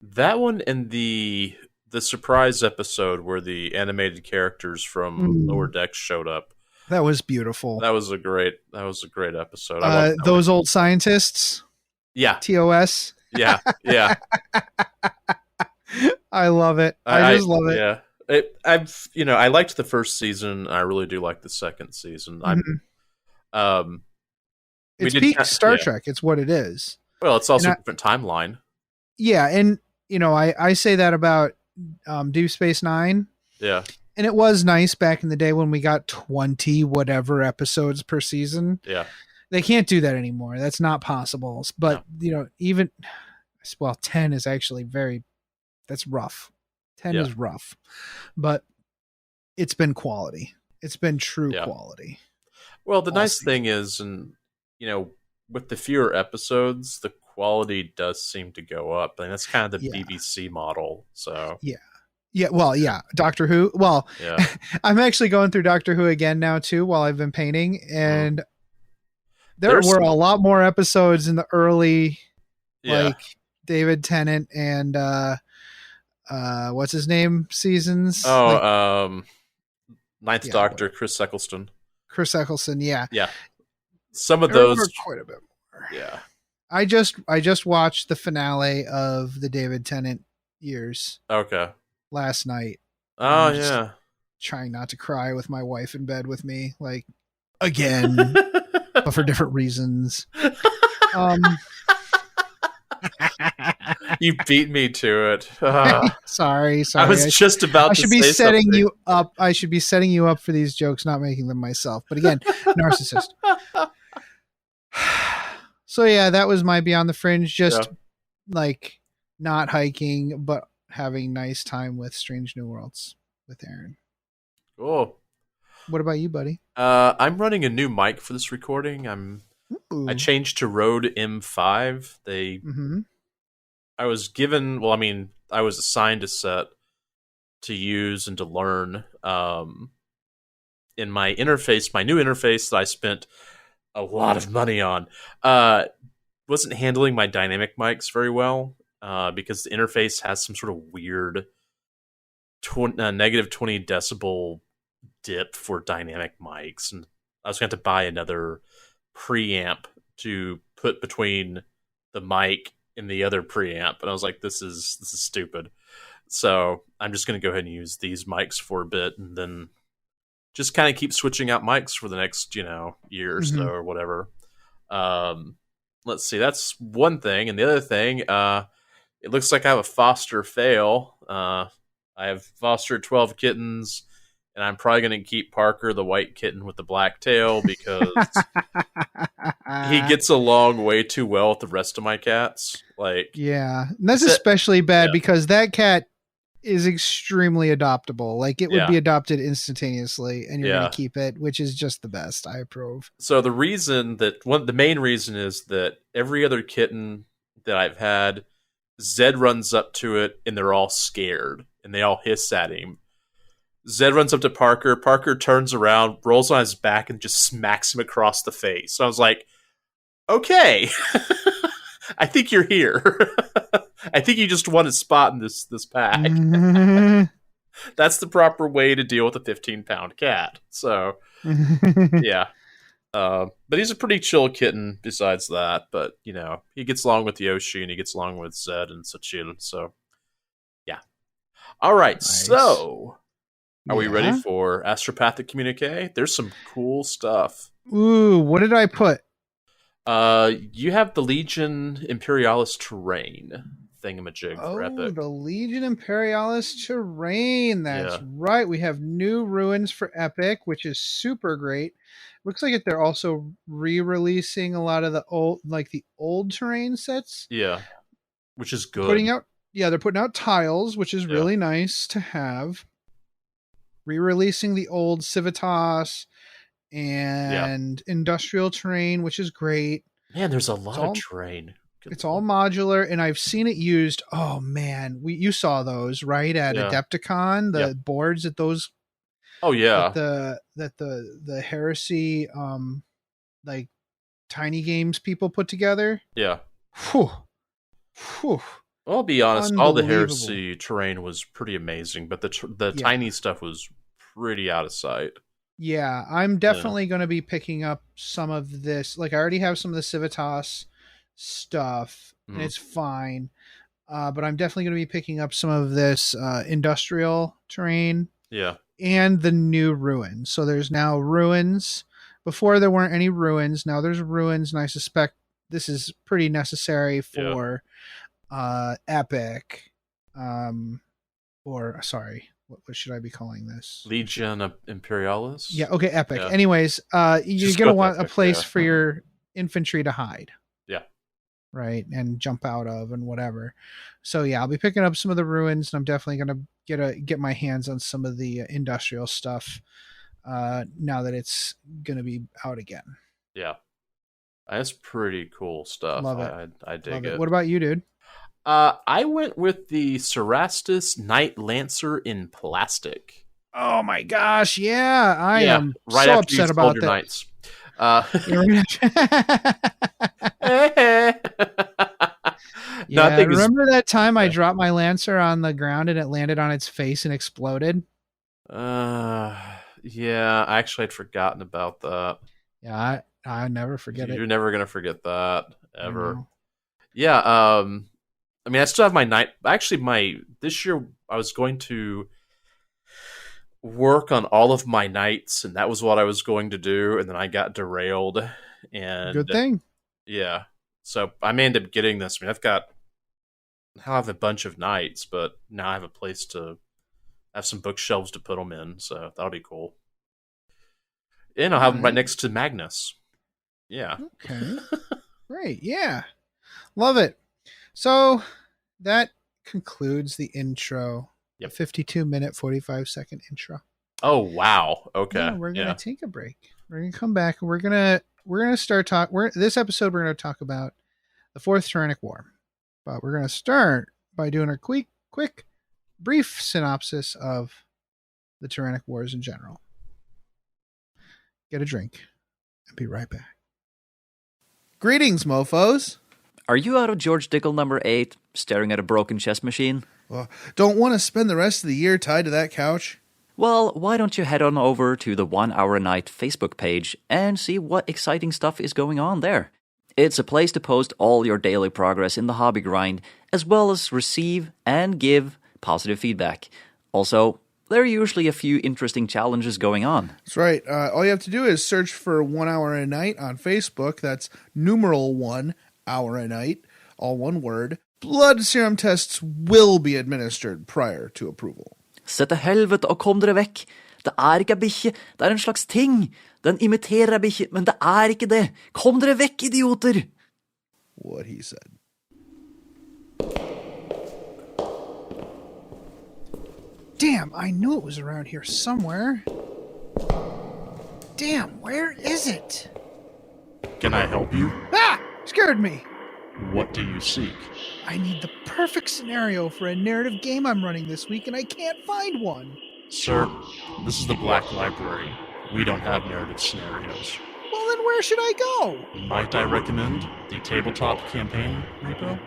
That one and the surprise episode where the animated characters from Lower Decks showed up. That was beautiful. That was a great episode. Those old scientists. Yeah. TOS. Yeah. Yeah. I love it. I just love it. Yeah. I liked the first season. I really do like the second season. It's peak Star Trek. It's what it is. Well, it's also a different timeline. Yeah, and I say that about Deep Space Nine. Yeah. And it was nice back in the day when we got 20 whatever episodes per season. Yeah. They can't do that anymore. That's not possible. But, even 10 is actually that's rough. 10 is rough. But it's been quality. It's been true quality. Well, the nice thing is, and with the fewer episodes, the quality does seem to go up. And that's kind of the BBC model. So yeah. Yeah, well, yeah, Doctor Who. Well, I'm actually going through Doctor Who again now too while I've been painting, and there were a lot more episodes in the early, like David Tennant and what's his name seasons. Ninth Doctor, Chris Eccleston. Chris Eccleston, yeah. Some of those quite a bit more. Yeah, I just watched the finale of the David Tennant years. Okay. Last night. Oh, yeah. Trying not to cry with my wife in bed with me, like, again, but for different reasons. You beat me to it. Sorry. I was just about to say setting you up. I should be setting you up for these jokes, not making them myself. But again, narcissist. So yeah, that was my Beyond the Fringe. Just like not hiking, but having nice time with Strange New Worlds with Aaron. Cool. What about you, buddy? I'm running a new mic for this recording. I changed to Rode M5. I was given, I was assigned a set to use and to learn. In my interface, my new interface that I spent a lot of money on, wasn't handling my dynamic mics very well. Because the interface has some sort of weird negative 20 decibel dip for dynamic mics, and I was going to have to buy another preamp to put between the mic and the other preamp, and I was like, this is stupid. So I'm just going to go ahead and use these mics for a bit, and then just kind of keep switching out mics for the next year or so or whatever. Let's see, that's one thing, and the other thing, it looks like I have a foster fail. I have fostered 12 kittens, and I'm probably going to keep Parker, the white kitten with the black tail, because he gets along way too well with the rest of my cats. And that's especially bad because that cat is extremely adoptable. Like, it would be adopted instantaneously, and you're going to keep it, which is just the best. I approve. So the main reason is that every other kitten that I've had, Zed runs up to it, and they're all scared, and they all hiss at him. Zed runs up to Parker. Parker turns around, rolls on his back, and just smacks him across the face. So I was like, okay, I think you're here. I think you just won a spot in this pack. That's the proper way to deal with a 15-pound cat. So, yeah. But he's a pretty chill kitten besides that. But, he gets along with Yoshi and he gets along with Zed and Sachil. So, yeah. All right. Nice. So, are we ready for Astropathic Communique? There's some cool stuff. Ooh, what did I put? You have the Legion Imperialis terrain thingamajig for Oh, Epic. the Legion Imperialis terrain. That's Yeah. right. We have new ruins for Epic, which is super great. Looks like they're also re-releasing a lot of the old terrain sets. Yeah, which is good. They're putting out tiles, which is really nice to have. Re-releasing the old Civitas and industrial terrain, which is great. Man, there's a lot of terrain. It's all modular, and I've seen it used. Oh man, you saw those right at Adepticon, the boards at those. Oh yeah, the Heresy, like tiny games people put together. Yeah. Whew. Well, I'll be honest. All the Heresy terrain was pretty amazing, but the tiny stuff was pretty out of sight. Yeah, I'm definitely going to be picking up some of this. Like, I already have some of the Civitas stuff, and it's fine. But I'm definitely going to be picking up some of this industrial terrain. Yeah. And the new ruins. So there's now ruins. Before there weren't any ruins. Now there's ruins, and I suspect this is pretty necessary for Epic. Or sorry, what should I be calling this? Legion Imperialis? Yeah, okay, Epic. Yeah. Anyways, you're going to want Epic, a place for your infantry to hide. Yeah. Right, and jump out of and whatever. So yeah, I'll be picking up some of the ruins, and I'm definitely going to get my hands on some of the industrial stuff now that it's going to be out again. Yeah. That's pretty cool stuff. Love it. I dig it. What about you, dude? I went with the Cerastus Knight Lancer in plastic. Oh my gosh, yeah. I am right so upset about that. Knights. Yeah, I remember that time I dropped my Lancer on the ground and it landed on its face and exploded? Yeah, actually I'd forgotten about that. Yeah, I never forget it. You're never going to forget that, ever. Yeah, I mean, I still have my knight. Actually, this year I was going to work on all of my knights, and that was what I was going to do, and then I got derailed. And good thing. Yeah. So I may end up getting this. I mean, I have a bunch of knights, but now I have a place to have some bookshelves to put them in, so that'll be cool. And I'll have them right next to Magnus. Yeah. Okay. Great. Yeah. Love it. So that concludes the intro. Yep. 52-minute, 45-second intro. Oh wow. Okay. Yeah, we're gonna take a break. We're gonna come back and we're gonna start talk. This episode we're gonna talk about the Fourth Tyrannic War, but we're gonna start by doing a quick, brief synopsis of the Tyrannic Wars in general. Get a drink and be right back. Greetings, mofos. Are you out of George Dickel number 8, staring at a broken chess machine? Don't want to spend the rest of the year tied to that couch? Well, why don't you head on over to the 1 Hour a Night Facebook page and see what exciting stuff is going on there. It's a place to post all your daily progress in the hobby grind, as well as receive and give positive feedback. Also, there are usually a few interesting challenges going on. That's right. All you have to do is search for 1 Hour a Night on Facebook. That's numeral 1 Hour a Night, all one word. Blood serum tests will be administered prior to approval. Sett til helvete og kom dere vekk. Det er ikke en bikkje, det er en slags ting. Den imiterer en bikkje, men det er ikke det. Kom dere vekk, idioter! What he said. Damn, I knew it was around here somewhere. Damn, where is it? Can I help you? Ah! Scared me. What do you seek? I need the perfect scenario for a narrative game I'm running this week, and I can't find one. Sir, this is the Black Library. We don't have narrative scenarios. Well, then where should I go? Might I recommend the Tabletop Campaign Repo?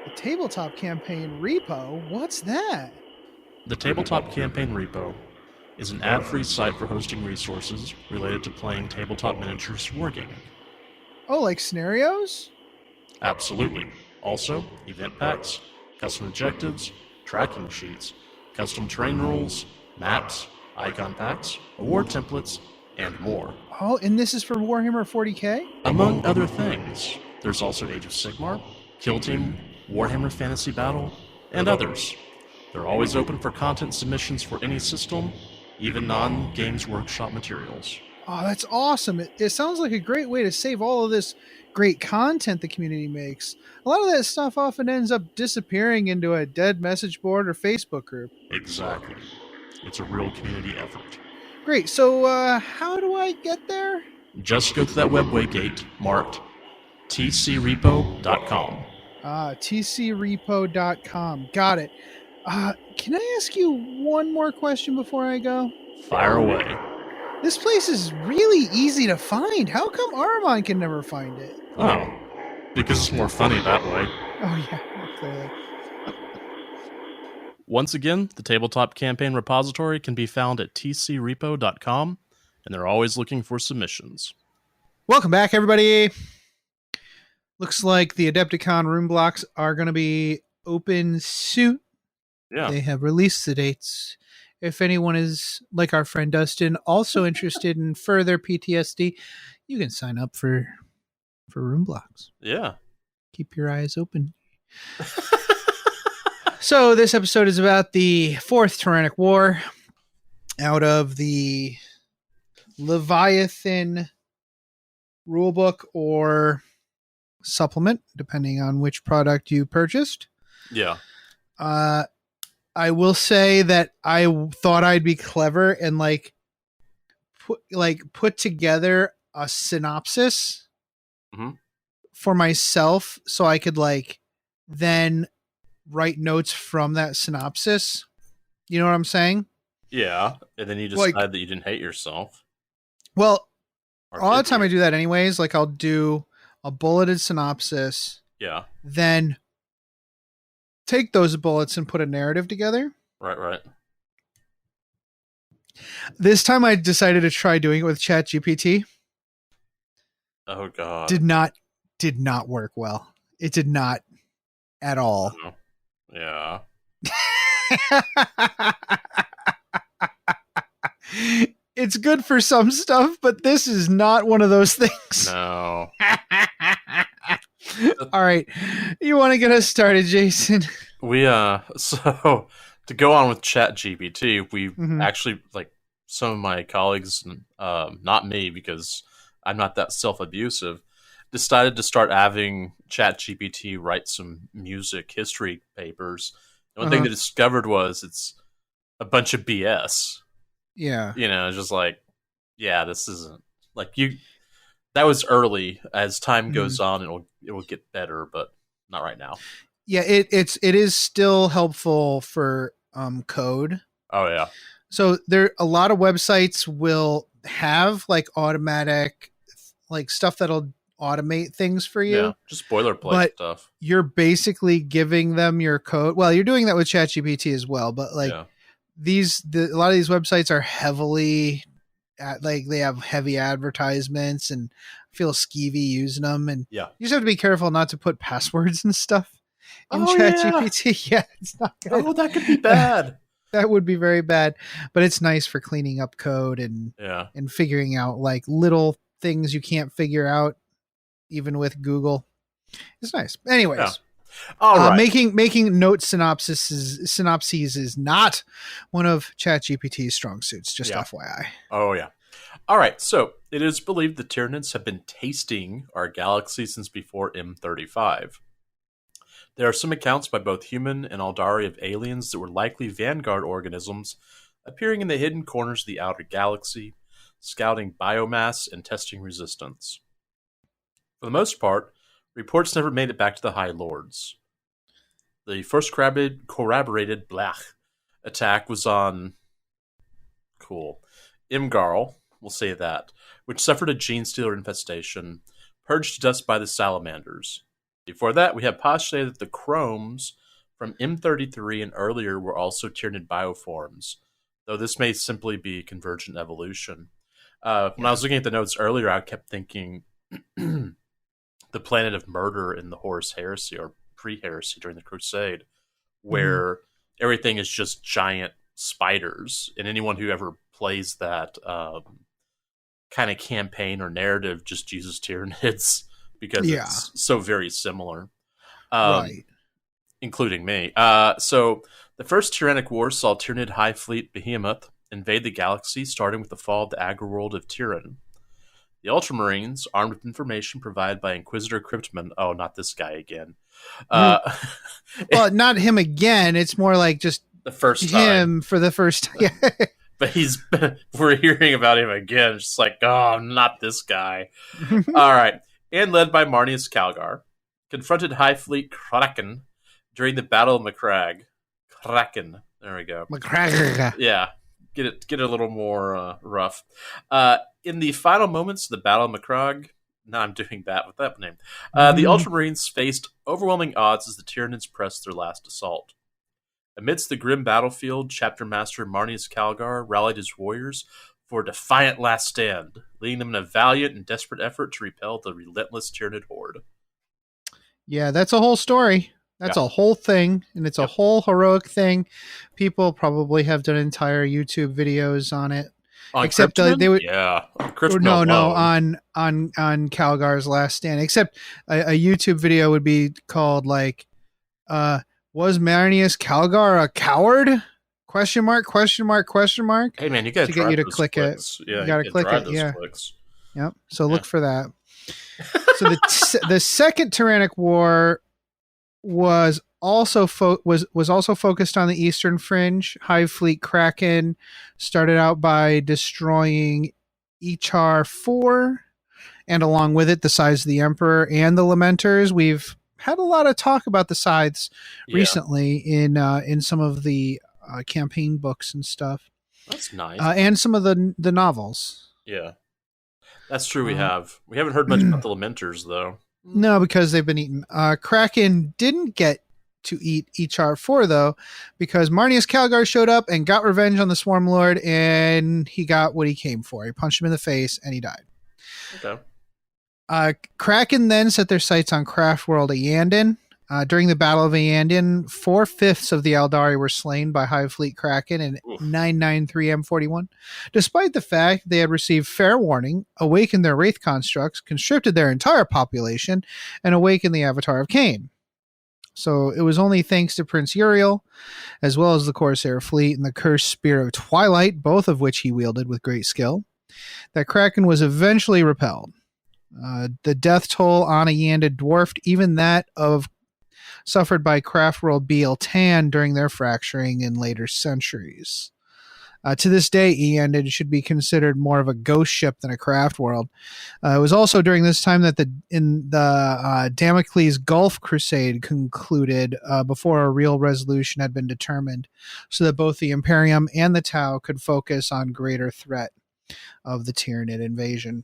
The Tabletop Campaign Repo? What's that? The Tabletop Campaign Repo is an ad-free site for hosting resources related to playing tabletop miniatures wargaming. Oh, like scenarios? Absolutely. Also, event packs, custom objectives, tracking sheets, custom terrain rules, maps, icon packs, award templates, and more. Oh, and this is for Warhammer 40k? Among other things. There's also Age of Sigmar, Kill Team, Warhammer Fantasy Battle, and others. They're always open for content submissions for any system, even non-Games Workshop materials. Oh, that's awesome. It sounds like a great way to save all of this great content the community makes. A lot of that stuff often ends up disappearing into a dead message board or Facebook group. Exactly. It's a real community effort. Great. So, how do I get there? Just go to that webway gate marked tcrepo.com. tcrepo.com. Got it. Can I ask you one more question before I go? Fire away. This place is really easy to find. How come Armand can never find it? Oh, because it's more funny that way. Oh, yeah, clearly. Once again, the Tabletop Campaign repository can be found at tcrepo.com, and they're always looking for submissions. Welcome back, everybody. Looks like the Adepticon room blocks are going to be open soon. Yeah. They have released the dates. If anyone is, like our friend Dustin, also interested in further PTSD, you can sign up for room blocks. Yeah. Keep your eyes open. So this episode is about the 4th Tyrannic War out of the Leviathan rulebook or supplement, depending on which product you purchased. Yeah. I will say that I thought I'd be clever and put together a synopsis for myself so I could then write notes from that synopsis. You know what I'm saying? Yeah. And then you decide that you didn't hate yourself. Well, all the time I do that anyways. I'll do a bulleted synopsis. Yeah. Then take those bullets and put a narrative together. Right. This time I decided to try doing it with ChatGPT. Oh God. Did not work well. It did not at all. Oh. Yeah. It's good for some stuff, but this is not one of those things. No. All right. You want to get us started, Jason? So to go on with ChatGPT, we actually, some of my colleagues, not me because I'm not that self-abusive, decided to start having ChatGPT write some music history papers. The one thing they discovered was it's a bunch of BS. Yeah. It's just this isn't that was early. As time goes on, it will get better, but not right now. Yeah, it is still helpful for code. Oh yeah. So a lot of websites will have automatic stuff that'll automate things for you. Yeah, just boilerplate stuff. You're basically giving them your code. Well, you're doing that with ChatGPT as well, but a lot of these websites are heavily they have heavy advertisements and I feel skeevy using them, and you just have to be careful not to put passwords and stuff in ChatGPT. Yeah, it's not good. Oh, that could be bad. That would be very bad, but it's nice for cleaning up code and figuring out little things you can't figure out even with Google. It's nice. Anyways. Yeah. All right. Making note synopses is not one of ChatGPT's strong suits, just FYI. Oh, yeah. All right. So it is believed the Tyranids have been tasting our galaxy since before M35. There are some accounts by both human and Aldari of aliens that were likely vanguard organisms appearing in the hidden corners of the outer galaxy, scouting biomass and testing resistance. For the most part, reports never made it back to the High Lords. The first corroborated attack was on Imgarl, we'll say that, which suffered a gene stealer infestation, purged to dust by the salamanders. Before that, we have postulated that the chromes from M33 and earlier were also Tyranid bioforms, though this may simply be convergent evolution. When I was looking at the notes earlier, I kept thinking the planet of murder in the Horus Heresy or pre-Heresy during the Crusade, where everything is just giant spiders, and anyone who ever plays that kind of campaign or narrative just uses Tyranids because it's so very similar. Right. including me. So the first Tyrannic Wars saw Tyranid High Fleet Behemoth invade the galaxy, starting with the fall of the agri-world of Tyran. The Ultramarines, armed with information provided by Inquisitor Cryptman, oh, not this guy again. Well, not him again. It's more like just the first him time. for the first time. But we're hearing about him again. It's just like, oh, not this guy. All right. And led by Marnius Calgar, confronted High Fleet Kraken during the Battle of Macragge. Kraken. There we go. Macragge. Yeah. Get it a little more rough. In the final moments of the Battle of Macragge, now I'm doing that with that name, the Ultramarines faced overwhelming odds as the Tyranids pressed their last assault. Amidst the grim battlefield, Chapter Master Marnius Calgar rallied his warriors for a defiant last stand, leading them in a valiant and desperate effort to repel the relentless Tyranid horde. Yeah, that's a whole story. That's a whole thing, and it's a whole heroic thing. People probably have done entire YouTube videos on it. Except they would, on Calgar's last stand. Except a YouTube video would be called like, "Was Marnius Calgar a coward?" Question mark. Hey man, you gotta get you to click clicks. it. Yeah, you gotta click it. Yeah. Clicks. Yep. So look for that. So the second Tyrannic War was also focused on the Eastern Fringe. Hive Fleet Kraken started out by destroying HR-4, and along with it, the Scythes of the Emperor and the Lamenters. We've had a lot of talk about the Scythes recently in some of the campaign books and stuff. That's nice. And some of the novels. Yeah, that's true. We haven't heard much about the Lamenters though. No, because they've been eaten. Kraken didn't get to eat HR-4 though, because Marnius Calgar showed up and got revenge on the Swarm Lord, and he got what he came for. He punched him in the face, and he died. Okay. Kraken then set their sights on Craft World Ayandin. During the Battle of Ayandin, 4/5 of the Eldari were slain by Hive Fleet Kraken in 993 M41. Despite the fact they had received fair warning, awakened their Wraith constructs, conscripted their entire population, and awakened the Avatar of Cain. So it was only thanks to Prince Uriel, as well as the Corsair fleet and the Cursed Spear of Twilight, both of which he wielded with great skill, that Kraken was eventually repelled. The death toll on Ayanda dwarfed even that of suffered by Craftworld BL Tan during their fracturing in later centuries. To this day, Ayanda should be considered more of a ghost ship than a craft world. It was also during this time that the Damocles Gulf Crusade concluded before a real resolution had been determined, so that both the Imperium and the Tau could focus on greater threat of the Tyranid invasion.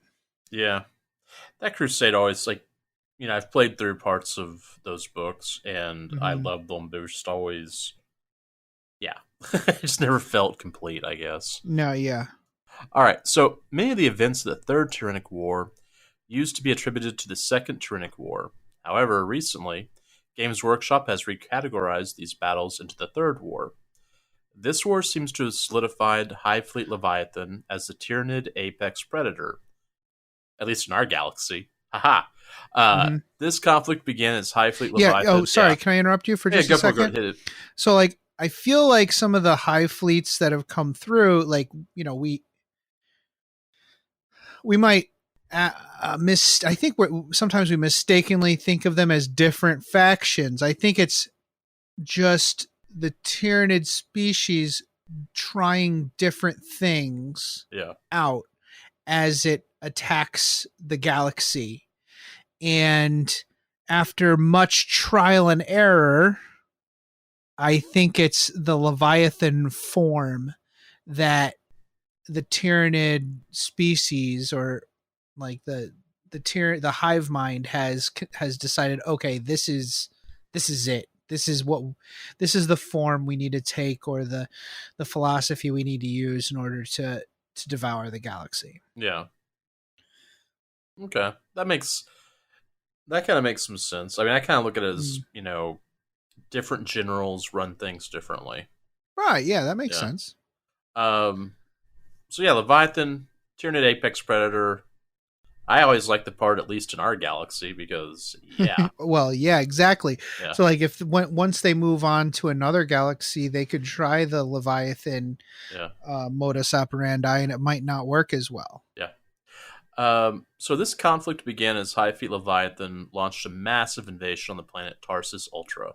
Yeah. That crusade always, like, you know, I've played through parts of those books, and I love them. They're just always, it's never felt complete, I guess. No, yeah. All right, so many of the events of the Third Tyrannic War used to be attributed to the Second Tyrannic War. However, recently, Games Workshop has recategorized these battles into the Third War. This war seems to have solidified Hive Fleet Leviathan as the Tyranid apex predator, at least in our galaxy. Haha. This conflict began as Hive Fleet Leviathan. Oh, sorry. Can I interrupt you for just a second? Hit it. So, like, I feel like some of the Hive fleets that have come through, like, you know, we might I think sometimes we mistakenly think of them as different factions. I think it's just the Tyranid species trying different things out as it attacks the galaxy. And after much trial and error, I think it's the Leviathan form that the Tyranid species, or like the hive mind has decided, okay, this is it. This is the form we need to take, or the philosophy we need to use in order to devour the galaxy. Yeah. Okay. That kind of makes some sense. I mean, I kind of look at it as, you know, different generals run things differently. Right, yeah, that makes sense. So yeah, Leviathan, Tyranid apex predator, I always like the part, at least in our galaxy, because Well, yeah, exactly. yeah, So like if once they move on to another galaxy, they could try the Leviathan yeah, modus operandi, and it might not work as well. yeah. So this conflict began as Hive Fleet Leviathan launched a massive invasion on the planet Tarsus Ultra.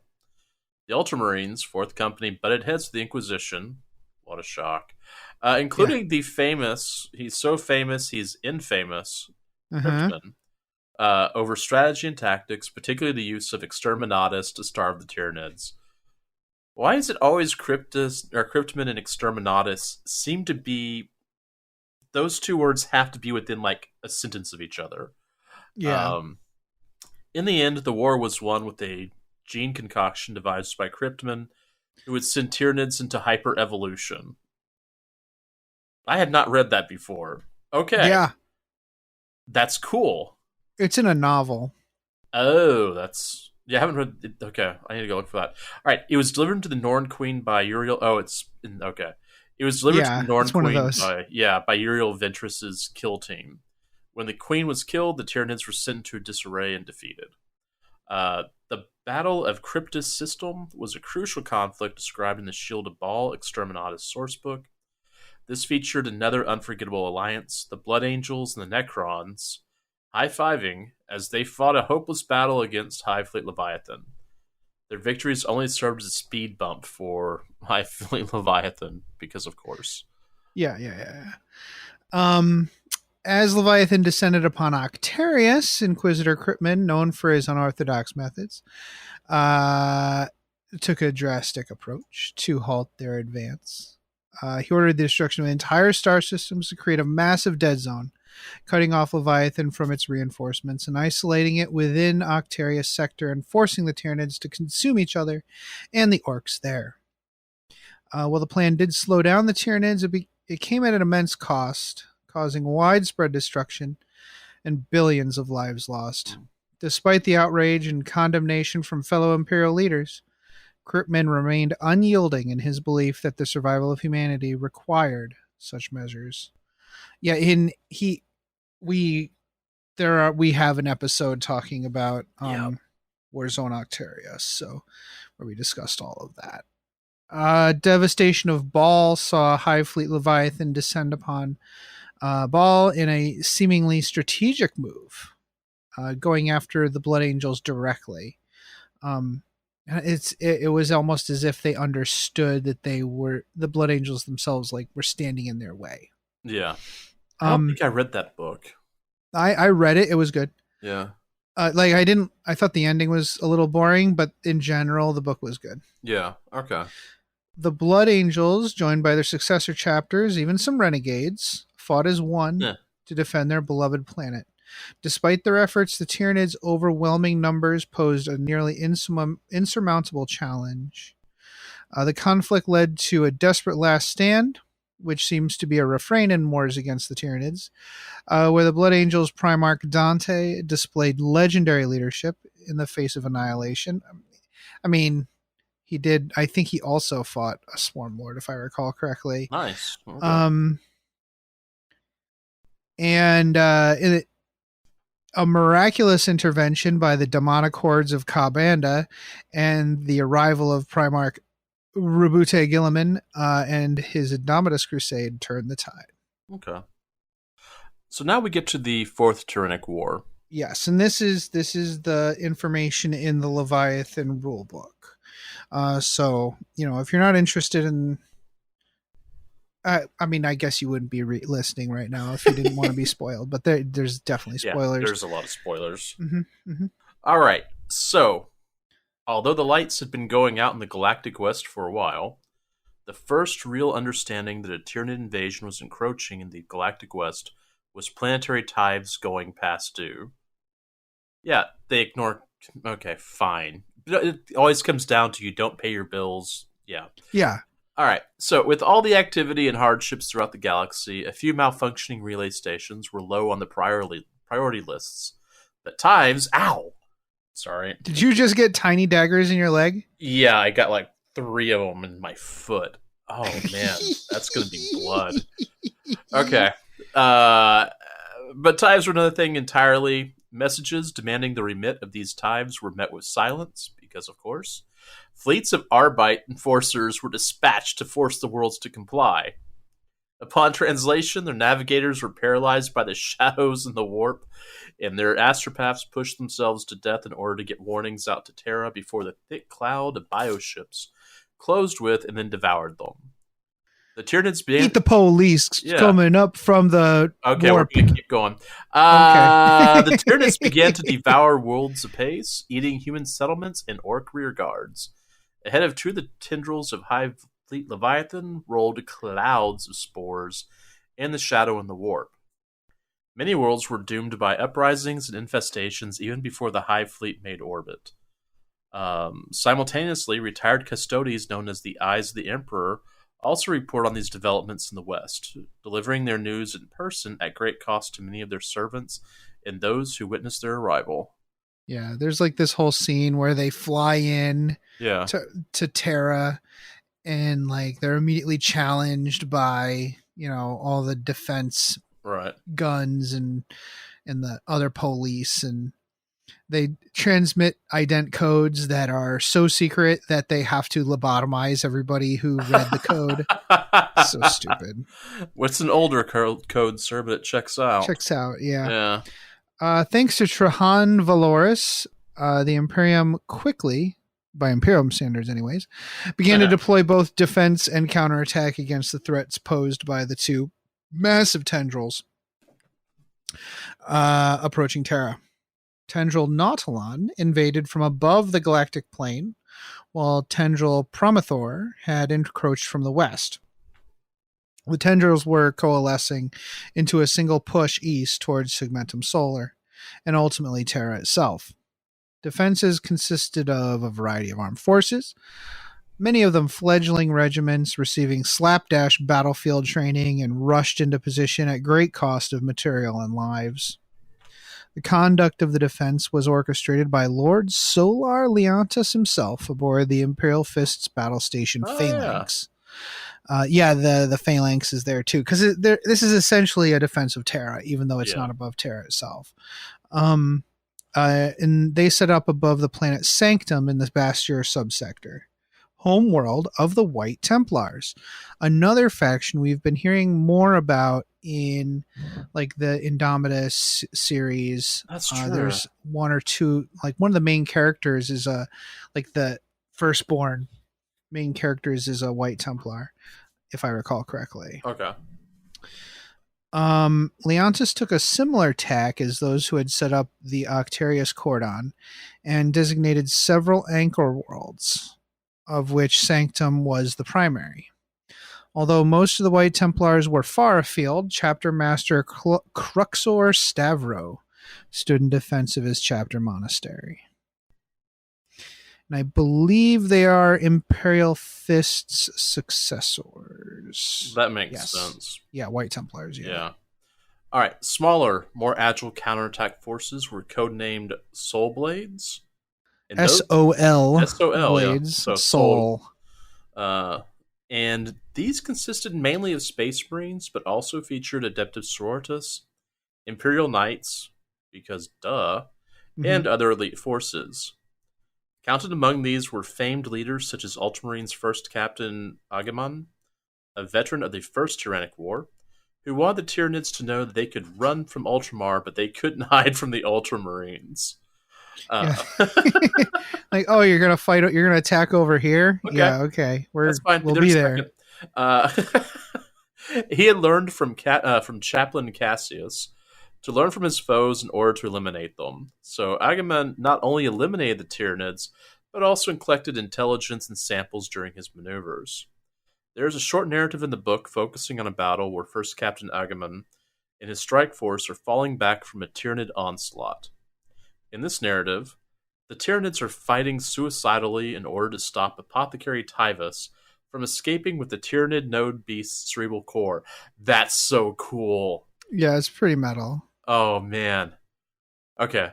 The Ultramarines, Fourth Company, butted heads with the Inquisition. What a shock. Including the famous, he's so famous, he's infamous, Cryptman, over strategy and tactics, particularly the use of Exterminatus to starve the Tyranids. Why is it always Cryptman and Exterminatus seem to be... Those two words have to be within, like, a sentence of each other. Yeah. In the end, the war was won with a gene concoction devised by Cryptman, who would send Tyranids into hyper-evolution. I had not read that before. Okay. Yeah. That's cool. It's in a novel. Oh, that's... Yeah, I haven't read it. Okay, I need to go look for that. All right, it was delivered to the Norn Queen by Uriel... Oh, it's... Okay. It was delivered to the Norn Queen by Uriel Ventress's kill team. When the Queen was killed, the Tyranids were sent into disarray and defeated. The Battle of Cryptus System was a crucial conflict described in the Shield of Baal Exterminatus sourcebook. This featured another unforgettable alliance, the Blood Angels and the Necrons, high-fiving as they fought a hopeless battle against Hive Fleet Leviathan. Their victories only served as a speed bump for Hive Fleet Leviathan, because of course. Yeah. As Leviathan descended upon Octarius, Inquisitor Cryptman, known for his unorthodox methods, took a drastic approach to halt their advance. He ordered the destruction of entire star systems to create a massive dead zone, cutting off Leviathan from its reinforcements and isolating it within Octarius' sector and forcing the Tyranids to consume each other and the orcs there. While the plan did slow down the Tyranids, it came at an immense cost, causing widespread destruction and billions of lives lost. Despite the outrage and condemnation from fellow Imperial leaders, Cryptman remained unyielding in his belief that the survival of humanity required such measures. Yeah, we have an episode talking about Warzone Octarius, so where we discussed all of that. Devastation of Baal saw Hive Fleet Leviathan descend upon Baal in a seemingly strategic move, going after the Blood Angels directly. It was almost as if they understood that the Blood Angels themselves were standing in their way. Yeah. I don't think I read that book. I read it. It was good. Yeah. I thought the ending was a little boring, but in general, the book was good. Yeah. Okay. The Blood Angels, joined by their successor chapters, even some renegades, fought as one to defend their beloved planet. Despite their efforts, the Tyranids' overwhelming numbers posed a nearly insurmountable challenge. The conflict led to a desperate last stand, which seems to be a refrain in wars against the Tyranids, where the Blood Angels' Primarch Dante displayed legendary leadership in the face of annihilation. I mean, I think he also fought a Swarm Lord, if I recall correctly. Nice. Okay. And a miraculous intervention by the demonic hordes of Kabanda and the arrival of Primarch Rabute Gilliman and his Indomitus Crusade turned the tide. Okay. So now we get to the Fourth Tyrannic War. Yes, and this is the information in the Leviathan rulebook. So, if you're not interested in... I guess you wouldn't be listening right now if you didn't want to be spoiled, but there's definitely spoilers. Yeah, there's a lot of spoilers. Mm-hmm, mm-hmm. All right, so, although the lights had been going out in the Galactic West for a while, the first real understanding that a Tyranid invasion was encroaching in the Galactic West was planetary tithes going past due. Yeah, they ignore... Okay, fine. It always comes down to you don't pay your bills. Yeah. Yeah. All right, so with all the activity and hardships throughout the galaxy, a few malfunctioning relay stations were low on the priority lists. But tithes... Ow! Sorry. Did you just get tiny daggers in your leg? Yeah, I got 3 of them in my foot. Oh, man. That's going to be blood. Okay. But tithes were another thing entirely. Messages demanding the remit of these tithes were met with silence, because, of course, fleets of Arbite enforcers were dispatched to force the worlds to comply. Upon translation, their navigators were paralyzed by the shadows and the warp, and their astropaths pushed themselves to death in order to get warnings out to Terra before the thick cloud of bioships closed with and then devoured them. The Tyranids began... Eat the police coming up from the Okay, warp. we're going to keep going. Okay. The Tyranids began to devour worlds apace, eating human settlements and orc rear guards. Ahead of two of the tendrils of High Fleet Leviathan rolled clouds of spores and the shadow and the warp. Many worlds were doomed by uprisings and infestations even before the Hive Fleet made orbit. Simultaneously, retired custodies known as the Eyes of the Emperor also report on these developments in the West, delivering their news in person at great cost to many of their servants and those who witnessed their arrival. Yeah, there's like this whole scene where they fly in to Terra, and like they're immediately challenged by, all the defense guns and the other police, and they transmit ident codes that are so secret that they have to lobotomize everybody who read the code. So stupid. What's an older code, sir, but it checks out. Checks out, yeah. Yeah. Thanks to Trajan Valoris, the Imperium quickly, by Imperium standards anyways, began to deploy both defense and counterattack against the threats posed by the two massive tendrils approaching Terra. Tendril Nautilon invaded from above the galactic plane, while Tendril Promothor had encroached from the west. The tendrils were coalescing into a single push east towards Segmentum Solar, and ultimately Terra itself. Defenses consisted of a variety of armed forces, many of them fledgling regiments receiving slapdash battlefield training and rushed into position at great cost of material and lives. The conduct of the defense was orchestrated by Lord Solar Leontus himself aboard the Imperial Fist's battle station Phalanx. The Phalanx is there too, because this is essentially a defense of Terra, even though it's not above Terra itself. And they set up above the planet Sanctum in the Bastier subsector, homeworld of the White Templars, another faction we've been hearing more about in like the Indomitus series. That's true. There's one or two, like one of the main characters is like the firstborn main characters is a White Templar, if I recall correctly. Okay. Leontus took a similar tack as those who had set up the Octarius Cordon and designated several anchor worlds, of which Sanctum was the primary. Although most of the White Templars were far afield, Chapter Master Cruxor Stavro stood in defense of his chapter monastery. And I believe they are Imperial Fist's successors. That makes sense. Yeah, White Templars, yeah. All right, smaller, more agile counterattack forces were codenamed Soul Blades. S-O-L. S-O-L, Blades. So Soul. And these consisted mainly of Space Marines, but also featured Adeptus Sororitas, Imperial Knights, because and other elite forces. Counted among these were famed leaders such as Ultramarines First Captain Agamon, a veteran of the First Tyrannic War, who wanted the Tyranids to know that they could run from Ultramar, but they couldn't hide from the Ultramarines. Like, oh, you're gonna fight, you're gonna attack over here. Okay. Yeah, okay, that's fine. We'll be there. He had learned from Chaplain Cassius to learn from his foes in order to eliminate them. So Agamemnon not only eliminated the Tyranids, but also collected intelligence and samples during his maneuvers. There is a short narrative in the book focusing on a battle where First Captain Agamemnon and his strike force are falling back from a Tyranid onslaught. In this narrative, the Tyranids are fighting suicidally in order to stop Apothecary Tyvus from escaping with the Tyranid node beast's cerebral core. That's so cool. Yeah, it's pretty metal. Oh, man. Okay.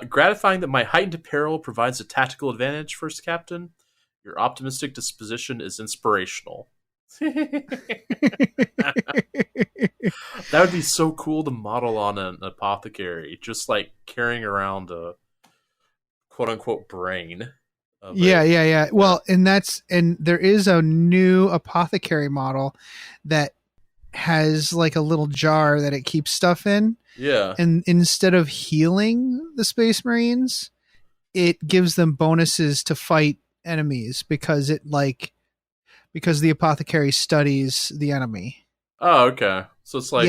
Gratifying that my heightened apparel provides a tactical advantage, First Captain. Your optimistic disposition is inspirational. That would be so cool to model on an apothecary, just like carrying around a quote unquote brain. Yeah. Well, and there is a new apothecary model that has like a little jar that it keeps stuff in. Yeah. And instead of healing the Space Marines, it gives them bonuses to fight enemies because the apothecary studies the enemy. Oh, okay. So it's like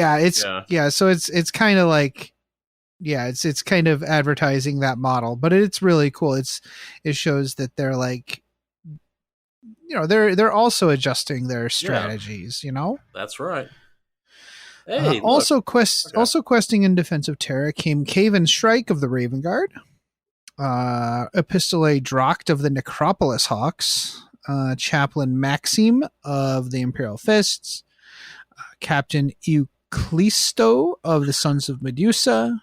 so it's kind of like it's kind of advertising that model, but it's really cool. It shows that they're like, they're also adjusting their strategies, That's right. Hey, also questing in defense of Terra came Caven Strike of the Raven Guard, Epistolae Dracht of the Necropolis Hawks, Chaplain Maxime of the Imperial Fists, Captain Euclisto of the Sons of Medusa,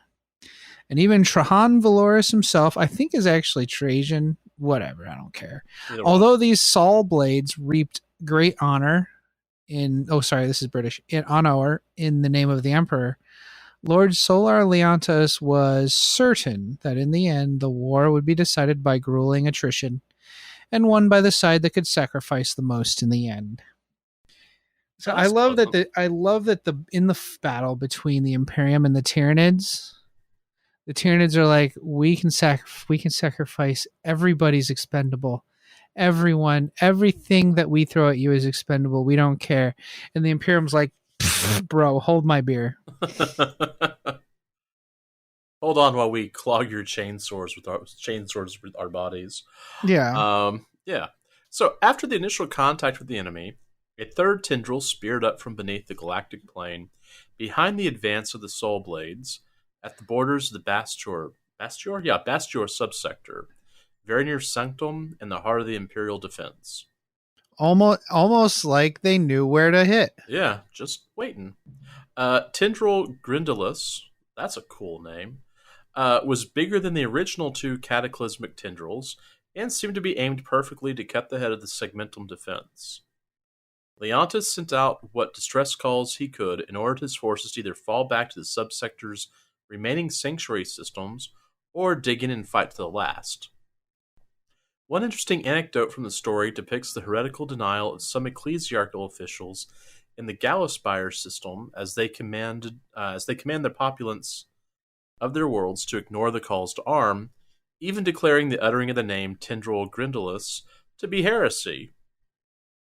and even Trajan Valoris himself, I think is actually Trajan. Whatever, I don't care. Although these Saul blades reaped great honor this is British, in honor in the name of the Emperor, Lord Solar Leontus was certain that in the end the war would be decided by grueling attrition and won by the side that could sacrifice the most in the end. So I love that in the battle between the Imperium and the Tyranids are like, we can sacrifice, everybody's expendable. Everything that we throw at you is expendable. We don't care. And the Imperium's like, bro, hold my beer. Hold on while we clog your chainsaws with our bodies. Yeah. Yeah. So after the initial contact with the enemy, a third tendril speared up from beneath the galactic plane, behind the advance of the Soul Blades, at the borders of the Bastior subsector, very near Sanctum, in the heart of the Imperial defense. Almost like they knew where to hit. Yeah, just waiting. Tendril Grindilus, that's a cool name, was bigger than the original two cataclysmic tendrils and seemed to be aimed perfectly to cut the head of the segmentum defense. Leontus sent out what distress calls he could in order his forces to either fall back to the subsector's remaining sanctuary systems or dig in and fight to the last. One interesting anecdote from the story depicts the heretical denial of some ecclesiarchal officials in the Gallospire system as they command the populace of their worlds to ignore the calls to arm, even declaring the uttering of the name Tendril Grindilus to be heresy.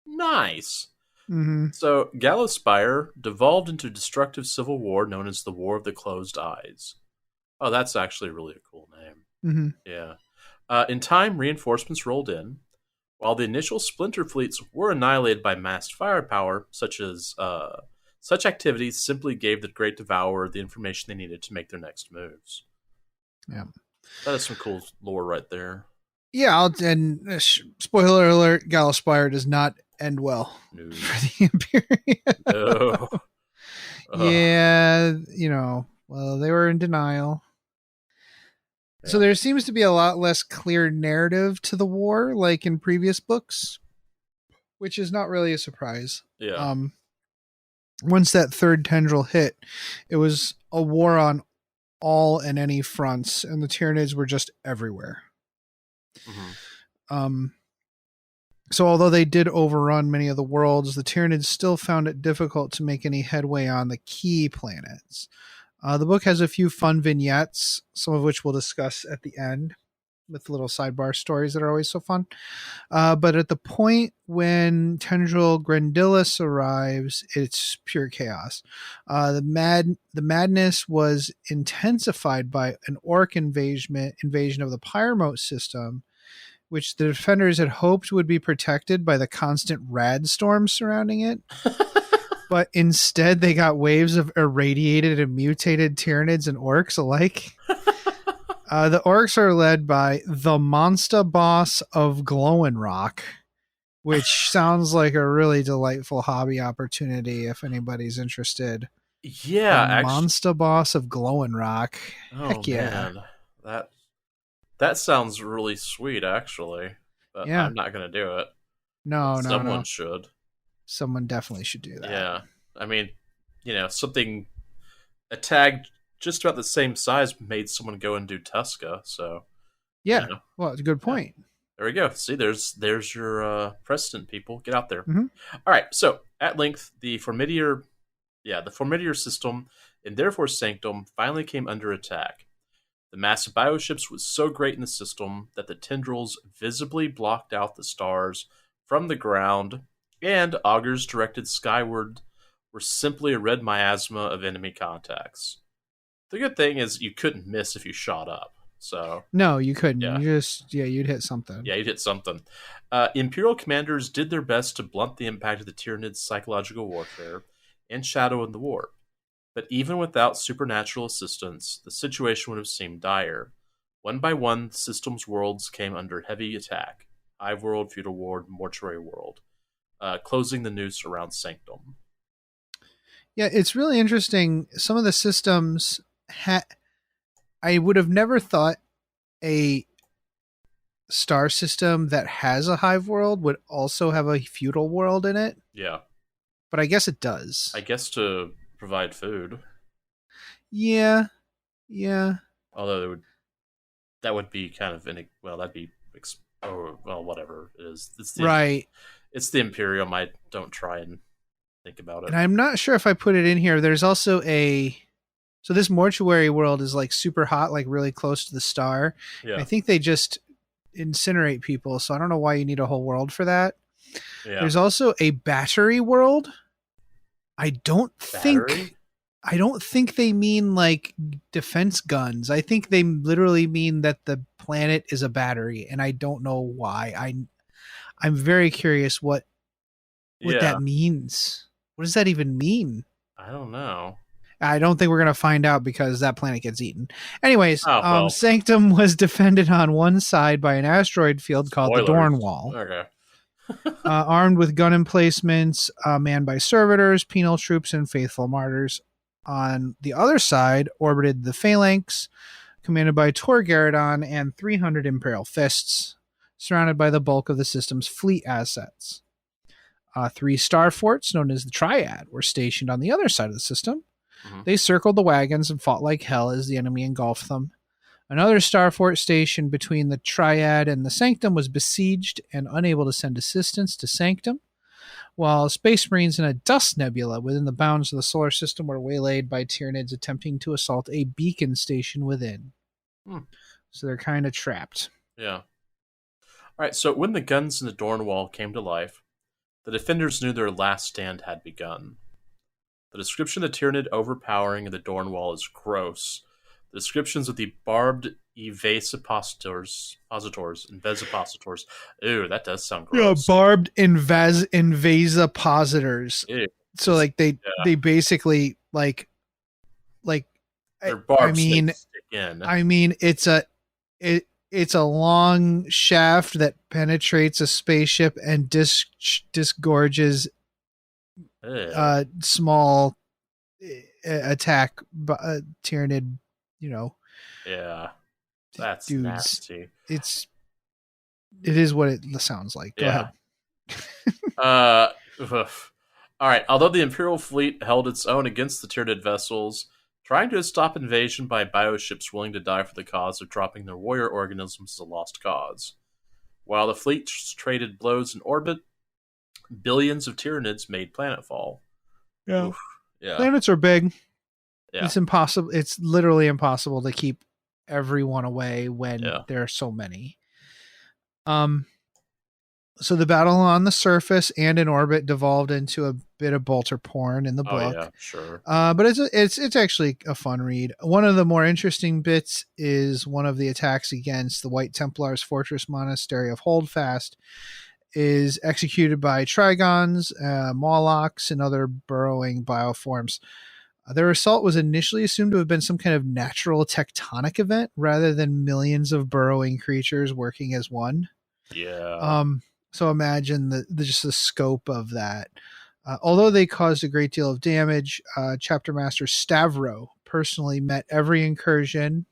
Nice. Mm-hmm. So Gallospire devolved into a destructive civil war known as the War of the Closed Eyes. Oh, that's actually really a cool name. Mm-hmm. Yeah. In time, reinforcements rolled in. While the initial splinter fleets were annihilated by massed firepower, such activities simply gave the Great Devourer the information they needed to make their next moves. Yeah. That is some cool lore right there. Yeah, spoiler alert, Gallospire does not end well for the Imperium. No. Yeah, well, they were in denial. Yeah. So there seems to be a lot less clear narrative to the war, like in previous books, which is not really a surprise. Yeah. Once that third tendril hit, it was a war on all and any fronts, and the Tyranids were just everywhere. Mm-hmm. So although they did overrun many of the worlds, the Tyranids still found it difficult to make any headway on the key planets. The book has a few fun vignettes, some of which we'll discuss at the end, with little sidebar stories that are always so fun. But at the point when Tendril Grindilus arrives, it's pure chaos. The madness was intensified by an orc invasion of the Pyremote system, which the defenders had hoped would be protected by the constant rad storms surrounding it. But instead, they got waves of irradiated and mutated Tyranids and orcs alike. The orcs are led by the monster boss of Glowin' Rock, which sounds like a really delightful hobby opportunity if anybody's interested. Yeah, monster boss of Glowin' Rock. Oh, heck yeah. Man. That sounds really sweet, actually. But yeah. I'm not going to do it. No, Someone should. someone definitely should do that. Yeah. I mean, something, a tag just about the same size made someone go and do Tuska. So, yeah. Well, it's a good point. Yeah. There we go. See, there's your precedent, people. Get out there. Mm-hmm. All right. So, at length, the Formidier system and therefore Sanctum finally came under attack. The mass of bioships was so great in the system that the tendrils visibly blocked out the stars from the ground, and augers directed skyward were simply a red miasma of enemy contacts. The good thing is you couldn't miss if you shot up. So no, you couldn't. Yeah. You'd hit something. Yeah, you'd hit something. Imperial commanders did their best to blunt the impact of the Tyranids' psychological warfare and shadow in the warp. But even without supernatural assistance, the situation would have seemed dire. One by one, the system's worlds came under heavy attack. Hive World, Feudal World, Mortuary World, closing the noose around Sanctum. Yeah, it's really interesting. Some of the systems I would have never thought a star system that has a hive world would also have a feudal world in it. Yeah. But I guess it does. I guess to provide food. Yeah. Although that would be kind of that'd be whatever it is. Right. It's the Imperium. I don't try and think about it. And I'm not sure if I put it in here. There's also so this mortuary world is like super hot, like really close to the star. Yeah. I think they just incinerate people, so I don't know why you need a whole world for that. Yeah. There's also a battery world. I don't think they mean like defense guns. I think they literally mean that the planet is a battery, and I don't know why. I'm very curious what that means. What does that even mean? I don't know. I don't think we're going to find out because that planet gets eaten. Anyways, well. Sanctum was defended on one side by an asteroid field called the Dorn Wall. Okay. Armed with gun emplacements, manned by servitors, penal troops, and faithful martyrs. On the other side orbited the Phalanx, commanded by Torgaradon and 300 Imperial Fists, surrounded by the bulk of the system's fleet assets. 3 star forts, known as the Triad, were stationed on the other side of the system. Mm-hmm. They circled the wagons and fought like hell as the enemy engulfed them. Another star fort stationed between the Triad and the Sanctum was besieged and unable to send assistance to Sanctum, while Space Marines in a dust nebula within the bounds of the solar system were waylaid by Tyranids attempting to assault a beacon station within. So they're kind of trapped. Yeah. All right, so when the guns in the Dorn Wall came to life, the defenders knew their last stand had begun. The description of the Tyranid overpowering the Dorn Wall is gross. The descriptions of the barbed evasipositors and vesipositors. Ooh, that does sound gross. Yeah, barbed invasipositors. Ew. So like they basically like they're barbed. Stick in. I mean it's a long shaft that penetrates a spaceship and disgorges small attack Tyranid, Yeah. That's dudes. Nasty. It is what it sounds like. Go ahead. All right. Although the Imperial fleet held its own against the Tyranid vessels, trying to stop invasion by bioships willing to die for the cause of dropping their warrior organisms is a lost cause. While the fleet traded blows in orbit, billions of Tyranids made planetfall. Yeah. Oof. Yeah. Planets are big. Yeah. It's impossible. It's literally impossible to keep everyone away when there are so many. So the battle on the surface and in orbit devolved into a bit of bolter porn in the book. Oh, yeah, sure. But it's actually a fun read. One of the more interesting bits is one of the attacks against the White Templars' fortress monastery of Holdfast is executed by Trigons, Molochs, and other burrowing bioforms. Their assault was initially assumed to have been some kind of natural tectonic event rather than millions of burrowing creatures working as one. Yeah. So imagine just the scope of that. Although they caused a great deal of damage, Chapter Master Stavro personally met every incursion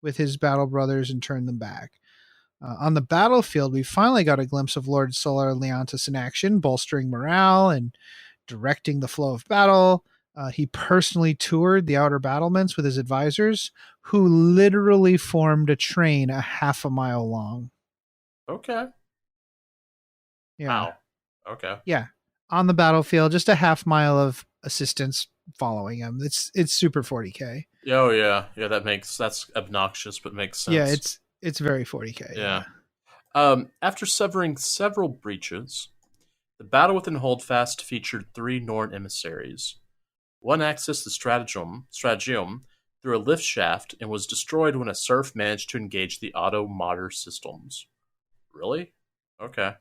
with his battle brothers and turned them back. On the battlefield, we finally got a glimpse of Lord Solar Leontis in action, bolstering morale and directing the flow of battle. He personally toured the outer battlements with his advisors, who literally formed a train a half a mile long. Okay. Yeah. Wow. Okay. Yeah. On the battlefield, just a half mile of assistance following him. It's super 40K. Oh yeah. Yeah, that's obnoxious, but makes sense. Yeah, it's very 40K. Yeah. After severing several breaches, the battle within Holdfast featured 3 Norn emissaries. One accessed the stratagem through a lift shaft and was destroyed when a serf managed to engage the auto martyr systems. Really? Okay.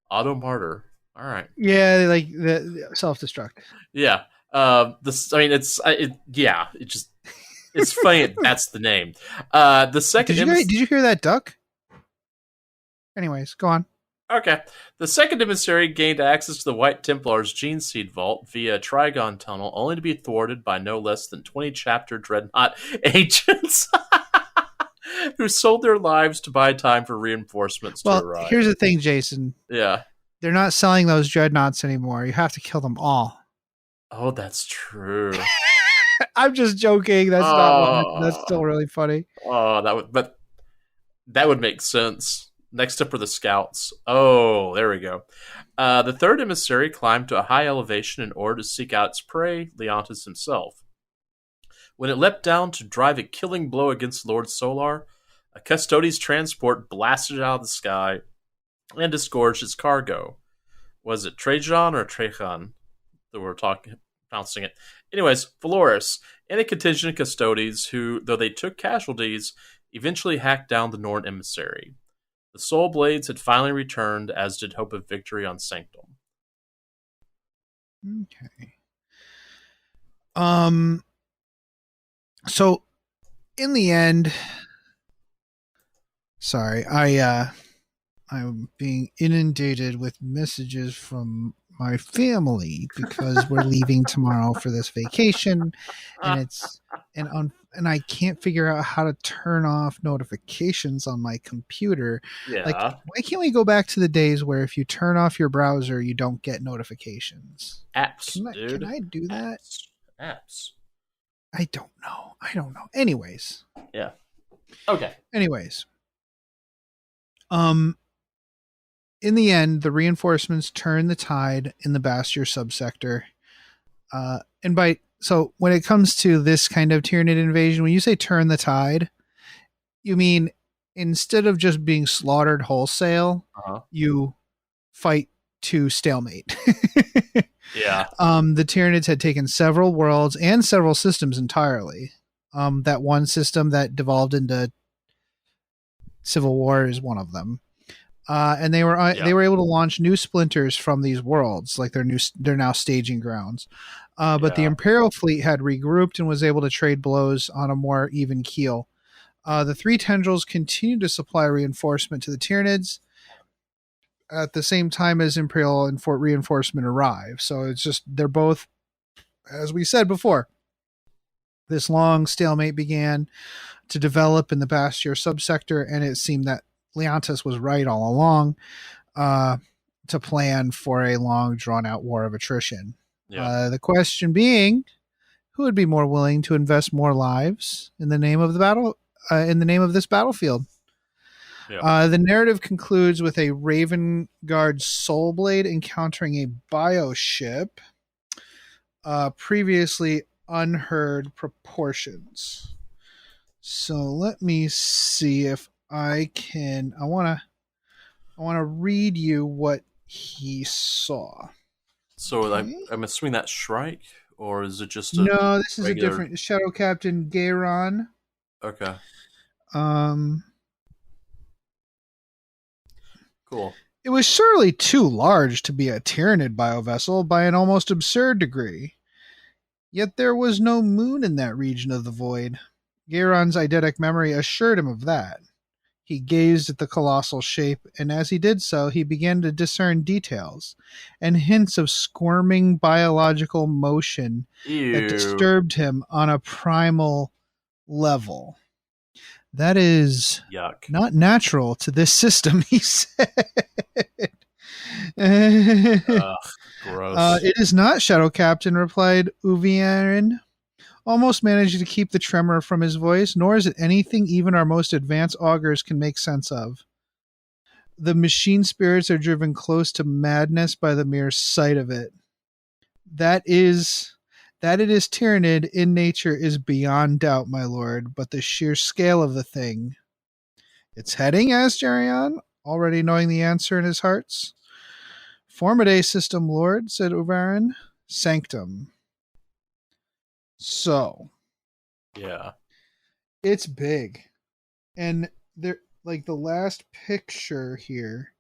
Auto martyr. All right. Yeah, like the self-destruct. Yeah. It's funny that's the name. The second. Did you hear that duck? Anyways, go on. Okay. The second emissary gained access to the White Templar's Gene Seed Vault via Trigon Tunnel, only to be thwarted by no less than 20 chapter Dreadnought agents who sold their lives to buy time for reinforcements to arrive. Here's the thing, Jason. Yeah. They're not selling those Dreadnoughts anymore. You have to kill them all. Oh, that's true. I'm just joking. That's still really funny. Oh, that would make sense. Next up are the scouts. Oh, there we go. The third emissary climbed to a high elevation in order to seek out its prey, Leontis himself. When it leapt down to drive a killing blow against Lord Solar, a Custodes transport blasted it out of the sky and disgorged its cargo. Was it Trajan or Trajan that we're pronouncing it? Anyways, Valoris and a contingent of Custodes who, though they took casualties, eventually hacked down the Norn emissary. The Soul Blades had finally returned, as did hope of victory on Sanctum. Okay. So, in the end, sorry, I'm being inundated with messages from my family because we're leaving tomorrow for this vacation, and and I can't figure out how to turn off notifications on my computer. Yeah. Like, why can't we go back to the days where if you turn off your browser, you don't get notifications? Apps, Can I do that? Apps. I don't know. Anyways. Yeah. Okay. Anyways. In the end, the reinforcements turned the tide in the Bastier subsector. So when it comes to this kind of Tyranid invasion, when you say turn the tide, you mean instead of just being slaughtered wholesale, you fight to stalemate. Yeah. The Tyranids had taken several worlds and several systems entirely. That one system that devolved into Civil War is one of them. And they were able to launch new splinters from these worlds, like they're now staging grounds. But the Imperial fleet had regrouped and was able to trade blows on a more even keel. The 3 tendrils continued to supply reinforcement to the Tyranids at the same time as Imperial and Fort reinforcement arrived. So it's just they're both, as we said before, this long stalemate began to develop in the Bastier subsector, and it seemed that Leontis was right all along to plan for a long, drawn-out war of attrition. Yeah. The question being, who would be more willing to invest more lives in the name of the battle, in the name of this battlefield? Yeah. The narrative concludes with a Raven Guard Soulblade encountering a bioship, previously unheard proportions. So let me see if I want to read you what he saw. So okay. I'm assuming that's Shrike, or is it just no? This is a different Shadow Captain Gayron. Okay. Cool. It was surely too large to be a Tyranid biovessel by an almost absurd degree. Yet there was no moon in that region of the void. Gayron's eidetic memory assured him of that. He gazed at the colossal shape, and as he did so, he began to discern details and hints of squirming biological motion that disturbed him on a primal level. That is Yuck. not natural to this system, he said. Gross. It is not, Shadow Captain, replied Uviarin, almost managing to keep the tremor from his voice, nor is it anything even our most advanced augurs can make sense of. The machine spirits are driven close to madness by the mere sight of it. That it is Tyranid in nature is beyond doubt, my lord, but the sheer scale of the thing. It's heading, asked Geryon, already knowing the answer in his hearts. Formidae system, lord, said Uvarin. Sanctum. So. Yeah. It's big. And there, like, the last picture here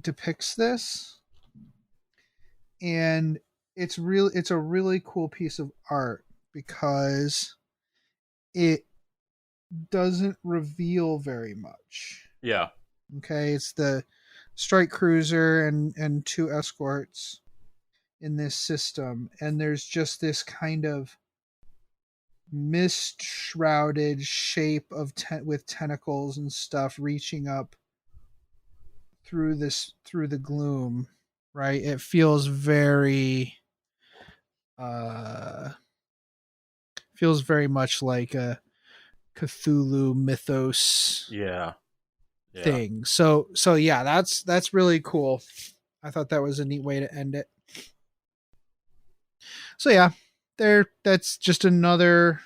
depicts this. And it's a really cool piece of art because it doesn't reveal very much. Yeah. Okay, it's the strike cruiser and 2 escorts in this system, and there's just this kind of mist shrouded shape of with tentacles and stuff reaching up through the gloom, right? It feels very much like a Cthulhu mythos thing. So yeah, that's really cool. I thought that was a neat way to end it. So yeah, that's just another,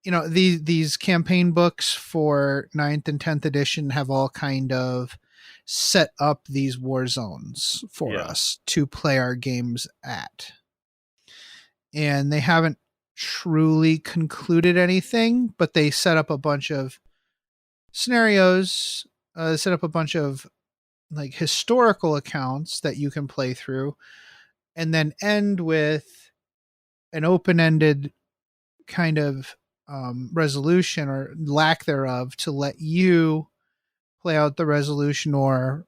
these campaign books for 9th and 10th edition have all kind of set up these war zones for us to play our games at. And they haven't truly concluded anything, but they set up a bunch of scenarios, set up a bunch of like historical accounts that you can play through, and then end with an open-ended kind of resolution or lack thereof to let you play out the resolution or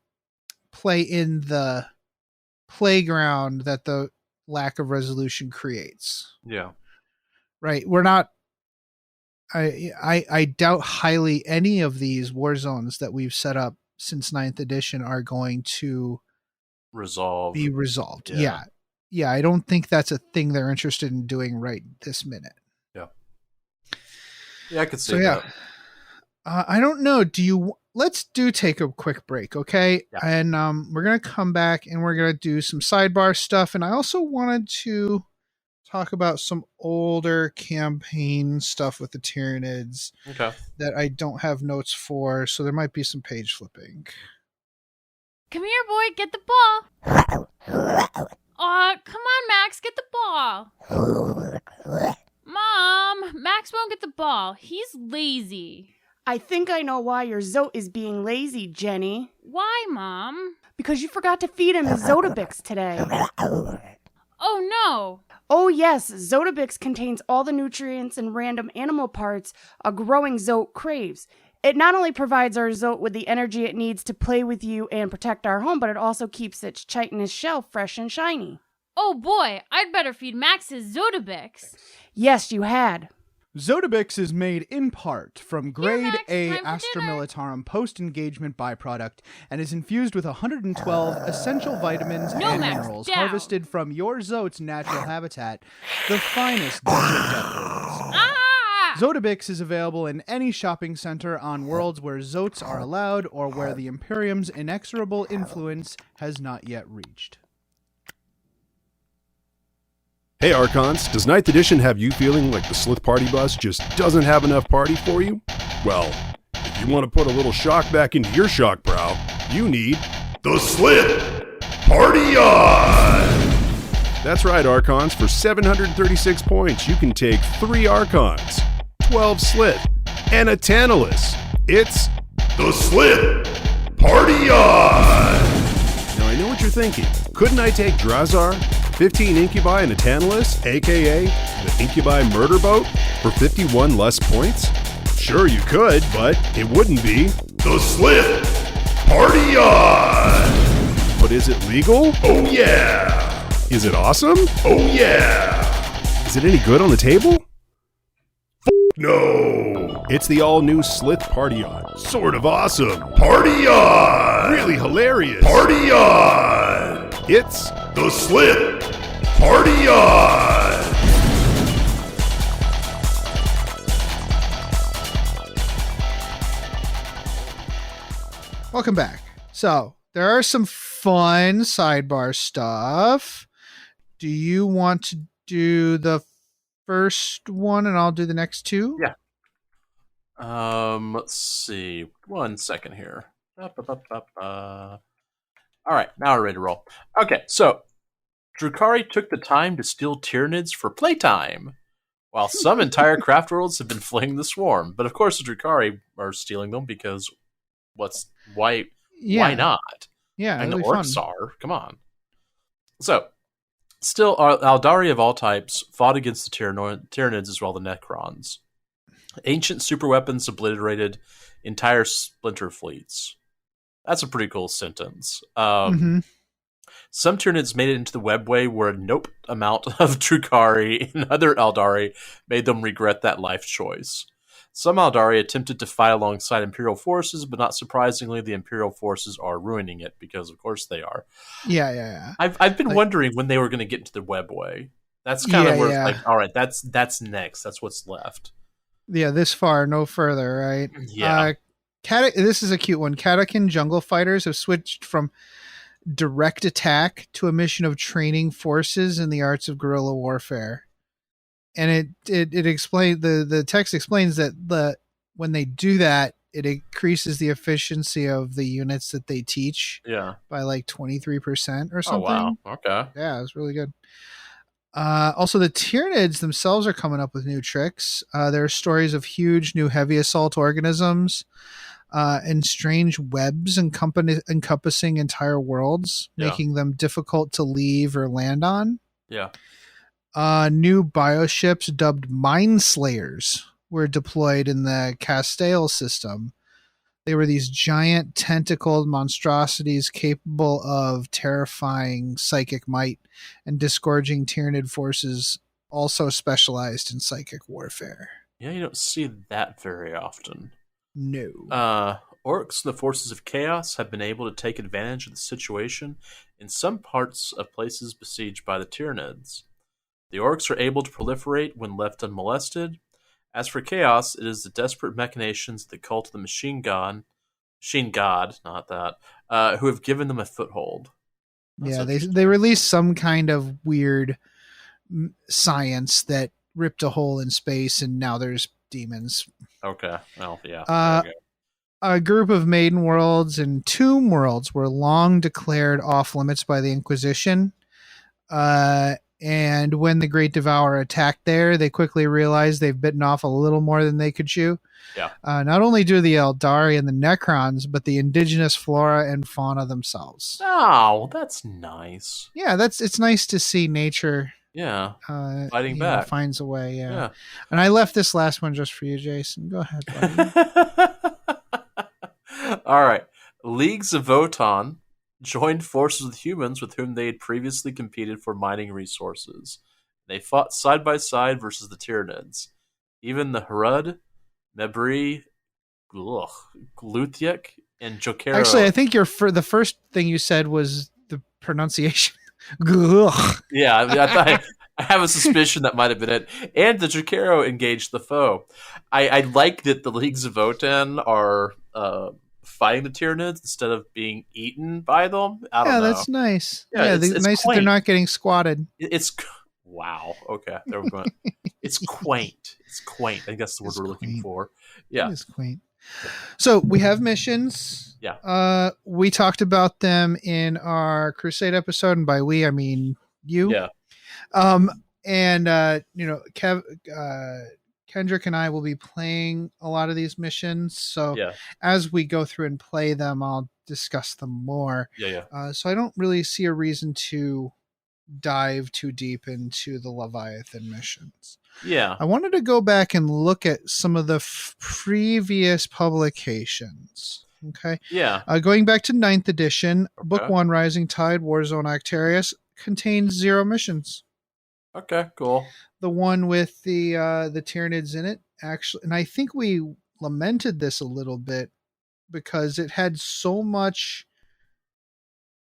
play in the playground that the lack of resolution creates. Yeah. Right. We're not, I doubt highly any of these war zones that we've set up since 9th edition are going to be resolved. Yeah. Yeah. I don't think that's a thing they're interested in doing right this minute. Yeah. Yeah. I could see that. I don't know. Let's take a quick break. Okay. Yeah. And, we're going to come back and we're going to do some sidebar stuff. And I also wanted to talk about some older campaign stuff with the Tyranids that I don't have notes for, so there might be some page flipping. Come here, boy, get the ball. Come on, Max, get the ball. Mom, Max won't get the ball. He's lazy. I think I know why your Zote is being lazy, Jenny. Why, Mom? Because you forgot to feed him Zotabix today. Oh, no. Oh, yes. Zotabix contains all the nutrients and random animal parts a growing Zote craves. It not only provides our Zote with the energy it needs to play with you and protect our home, but it also keeps its chitinous shell fresh and shiny. Oh, boy. I'd better feed Max his Zotabix. Yes, you had. Zotabix is made in part from grade A Astra Militarum post-engagement byproduct and is infused with 112 essential vitamins and minerals harvested from your Zote's natural habitat, the finest desert depths. Zotabix is available in any shopping center on worlds where Zotes are allowed or where the Imperium's inexorable influence has not yet reached. Hey Archons, does 9th edition have you feeling like the Slith Party bus just doesn't have enough party for you? Well, if you want to put a little shock back into your shock brow, you need the Slith Party On! That's right, Archons. For 736 points, you can take 3 Archons, 12 Slith, and a Tantalus. It's the Slith Party On! Now I know what you're thinking. Couldn't I take Drazar, 15 Incubi and a Tantalus, aka the Incubi Murder Boat, for 51 less points? Sure you could, but it wouldn't be the Slith Party On! But is it legal? Oh yeah! Is it awesome? Oh yeah! Is it any good on the table? No! It's the all-new Slith Party On. Sort of awesome. Party On! Really hilarious. Party On! It's the Slith Party On! Welcome back. So, there are some fun sidebar stuff. Do you want to do the first one and I'll do the next two? Yeah. Let's see. 1 second here. All right, now we're ready to roll. Okay, so Drukhari took the time to steal Tyranids for playtime, while some entire craft worlds have been fleeing the swarm. But of course, the Drukhari are stealing them because why not? Yeah, and the really orcs fun. are. Come on. So, still, Aldari of all types fought against the Tyranids as well the Necrons. Ancient superweapons obliterated entire splinter fleets. That's a pretty cool sentence. Some Tyranids made it into the webway where a nope amount of Drukhari and other Aldari made them regret that life choice. Some Aldari attempted to fight alongside Imperial forces, but not surprisingly, the Imperial forces are ruining it, because of course they are. Yeah. I've been wondering when they were going to get into the webway. That's kind of where it's like, all right, that's next. That's what's left. Yeah, this far, no further, right? Yeah. This is a cute one. Katakin jungle fighters have switched from direct attack to a mission of training forces in the arts of guerrilla warfare. And it explains the text explains that when they do that, it increases the efficiency of the units that they teach by like 23% or something. Oh wow. Okay. Yeah, it's really good. Also, the Tyranids themselves are coming up with new tricks. There are stories of huge new heavy assault organisms and strange webs encompassing entire worlds, making them difficult to leave or land on. Yeah. New bioships dubbed Mind Slayers were deployed in the Castile system. They were these giant tentacled monstrosities capable of terrifying psychic might and disgorging Tyranid forces, also specialized in psychic warfare. Yeah, you don't see that very often. No. Orcs and the forces of chaos have been able to take advantage of the situation in some parts of places besieged by the Tyranids. The orcs are able to proliferate when left unmolested. As for chaos, it is the desperate machinations of the cult of the machine god, not that, who have given them a foothold. That's they released some kind of weird science that ripped a hole in space, and now there's demons. Okay, well, yeah. A group of Maiden Worlds and Tomb Worlds were long declared off limits by the Inquisition. And when the Great Devourer attacked there, they quickly realized they've bitten off a little more than they could chew. Yeah. Not only do the Eldari and the Necrons, but the indigenous flora and fauna themselves. Oh, that's nice. Yeah, it's nice to see nature. Yeah, fighting back. Finds a way, yeah. And I left this last one just for you, Jason. Go ahead, buddy. All right. Leagues of Votann joined forces with humans with whom they had previously competed for mining resources. They fought side by side versus the Tyranids. Even the Harud, Mebri, Gluthiek, and Jokero. Actually, I think the first thing you said was the pronunciation. Yeah, I have a suspicion that might have been it. And the Jokero engaged the foe. I like that the Leagues of Votann are fighting the Tyranids instead of being eaten by them. I don't know. That's nice. Yeah, it's nice quaint. that they're not getting squatted. It's wow. Okay, there we go. It's quaint. It's quaint. I think that's the word we're looking for. Yeah, it's quaint. So we have missions. Yeah. We talked about them in our Crusade episode, and by we I mean you. Yeah. And Kendrick and I will be playing a lot of these missions. So as we go through and play them, I'll discuss them more. So I don't really see a reason to dive too deep into the Leviathan missions. Yeah. I wanted to go back and look at some of the previous publications. Okay. Yeah. Going back to 9th edition, Book 1, Rising Tide, Warzone Actarius, contains 0 missions. Okay, cool. the one with the Tyranids in it, actually, and I think we lamented this a little bit because it had so much,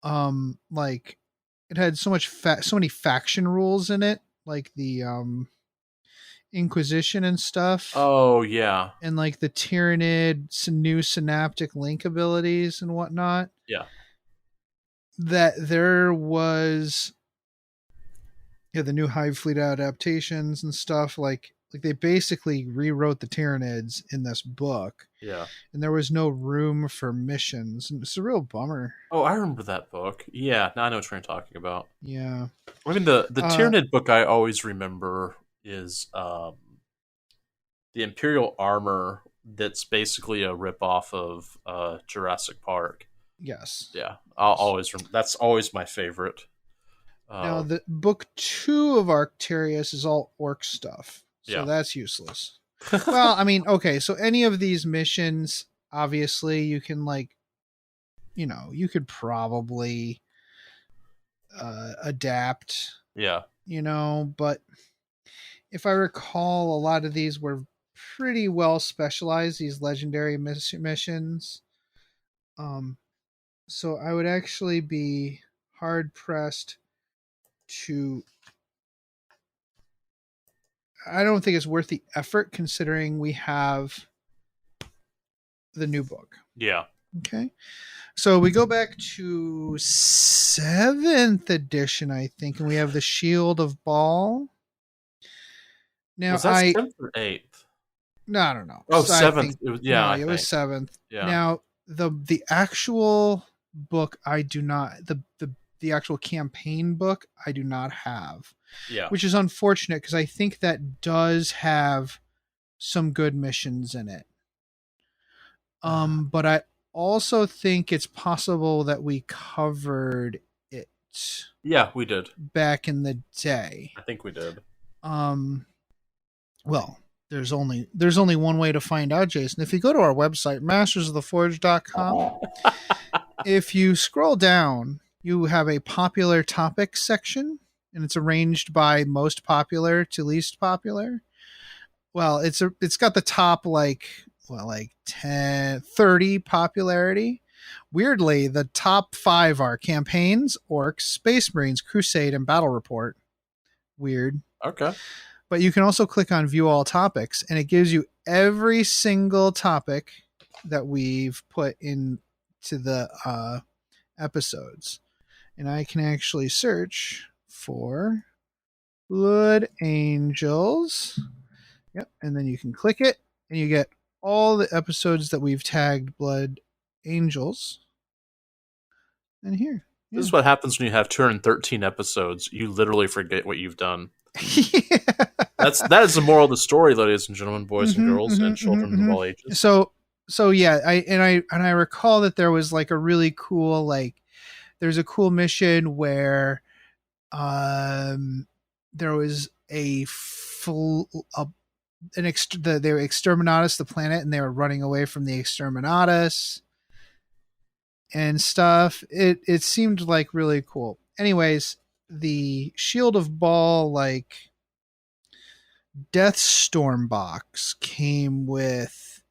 like it had so many faction rules in it, like the Inquisition and stuff. Oh yeah, and like the Tyranid new synaptic link abilities and whatnot. yeah. That there was, the new Hive Fleet adaptations and stuff. Like they basically rewrote the Tyranids in this book. Yeah, and there was no room for missions, and it's a real bummer. Oh, I remember that book. Yeah, now I know what you're talking about. Yeah, I mean the Tyranid book I always remember is the Imperial armor. That's basically a ripoff of Jurassic Park. Yes. Yeah, I'll always. That's always my favorite. Now, the book 2 of Arcturius is all orc stuff, so that's useless. Well, I mean, okay, so any of these missions, obviously, you can you could probably adapt. Yeah. But if I recall, a lot of these were pretty well specialized. These legendary missions. So I would actually be hard pressed to. I don't think it's worth the effort considering we have the new book. Yeah. Okay. So we go back to 7th edition, I think, and we have the Shield of Baal. Now, was that 7th or 8th? No, I don't know. Oh, So 7th. it was 7th. Yeah. Now, the actual book, I do not. The actual campaign book, I do not have. Yeah. Which is unfortunate because I think that does have some good missions in it. But I also think it's possible that we covered it. Yeah, we did. Back in the day. I think we did. Well, there's only one way to find out, Jason. If you go to our website, mastersoftheforge.com, if you scroll down, you have a popular topics section, and it's arranged by most popular to least popular. Well, it's got the top like 10, 30 popularity. Weirdly, the top 5 are campaigns, orcs, space marines, crusade, and battle report. Weird. Okay. But you can also click on view all topics, and it gives you every single topic that we've put into the episodes. And I can actually search for Blood Angels. Yep. And then you can click it, and you get all the episodes that we've tagged Blood Angels. And here. Yeah. This is what happens when you have 213 episodes. You literally forget what you've done. Yeah. That is the moral of the story, ladies and gentlemen, boys and girls, and children of all ages. So yeah, I recall that there was like a really cool there's a cool mission where there was they were exterminatus the planet, and they were running away from the exterminatus and stuff. It seemed like really cool. Anyways, the Shield of Baal Deathstorm box came with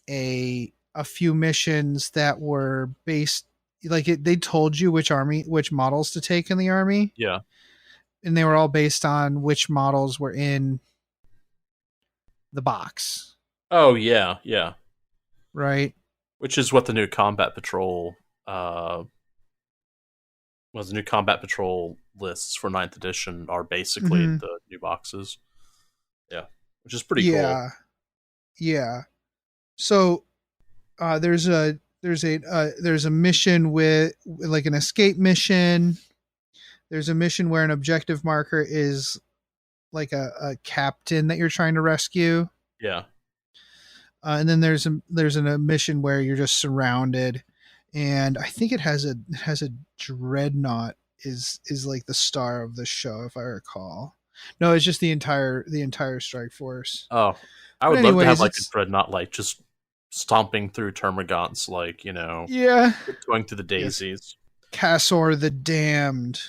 a few missions that were based they told you which models to take in the army. Yeah. And they were all based on which models were in the box. Oh yeah, yeah. Right. Which is what the new combat patrol the new combat patrol lists for 9th edition are basically the new boxes. Yeah. Which is pretty cool. Yeah. So there's a mission with an escape mission. There's a mission where an objective marker is like a captain that you're trying to rescue. Yeah. And then there's a mission where you're just surrounded, and I think it has a dreadnought is like the star of the show, if I recall. No, it's just the entire strike force. Oh, I would love to have a dreadnought just stomping through termagants, yeah, going through the daisies. Yes. Cassor the Damned.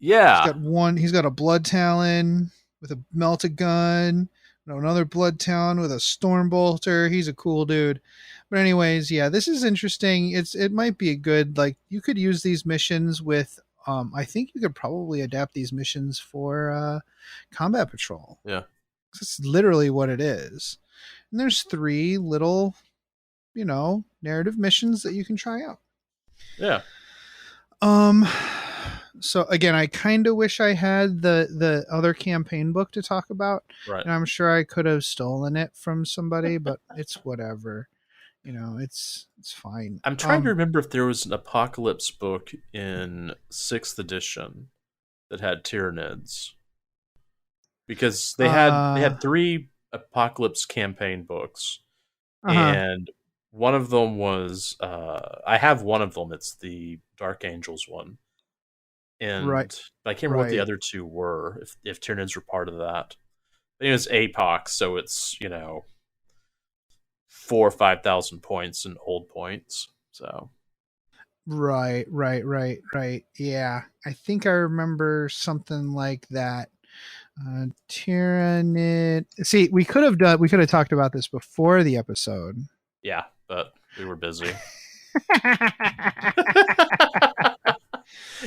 Yeah. He's got a blood talon with a melted gun. Another blood talon with a storm bolter. He's a cool dude. But anyways, yeah, this is interesting. It might be a good, like, you could use these missions with I think you could probably adapt these missions for combat patrol. Yeah. That's literally what it is. And there's 3 little, narrative missions that you can try out. Yeah. So again, I kind of wish I had the other campaign book to talk about. Right. And I'm sure I could have stolen it from somebody, but it's whatever. It's fine. I'm trying to remember if there was an Apocalypse book in 6th edition that had Tyranids. Because they had 3 Apocalypse campaign books. And one of them was I have one of them. It's the Dark Angels one. And but I can't remember what the other 2 were, if Tyranids were part of that. I think it was APOC, so it's 4,000 or 5,000 points in old points. So right. Yeah, I think I remember something like that. Tyrannid. See, we could have talked about this before the episode. Yeah, but we were busy.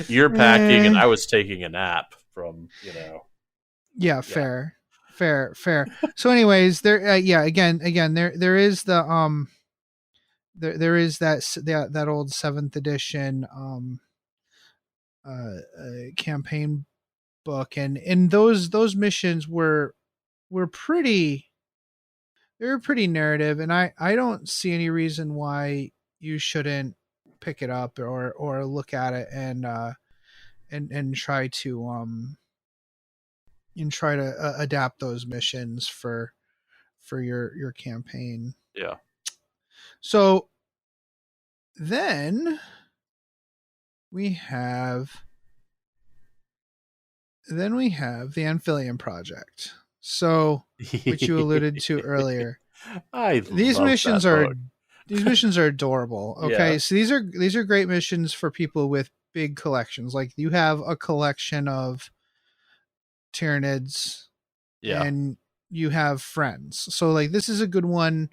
You're packing and I was taking a nap from, Yeah, fair. So anyways, there again there is the there is that old 7th edition campaign book, and those missions were pretty narrative, and I don't see any reason why you shouldn't pick it up or look at it and try to adapt those missions for your campaign. Yeah. So then we have the Amphibian Project. So, which you alluded to earlier. These missions are adorable. Okay, yeah. So these are great missions for people with big collections. Like, you have a collection of Tyranids, and you have friends. So, like, this is a good one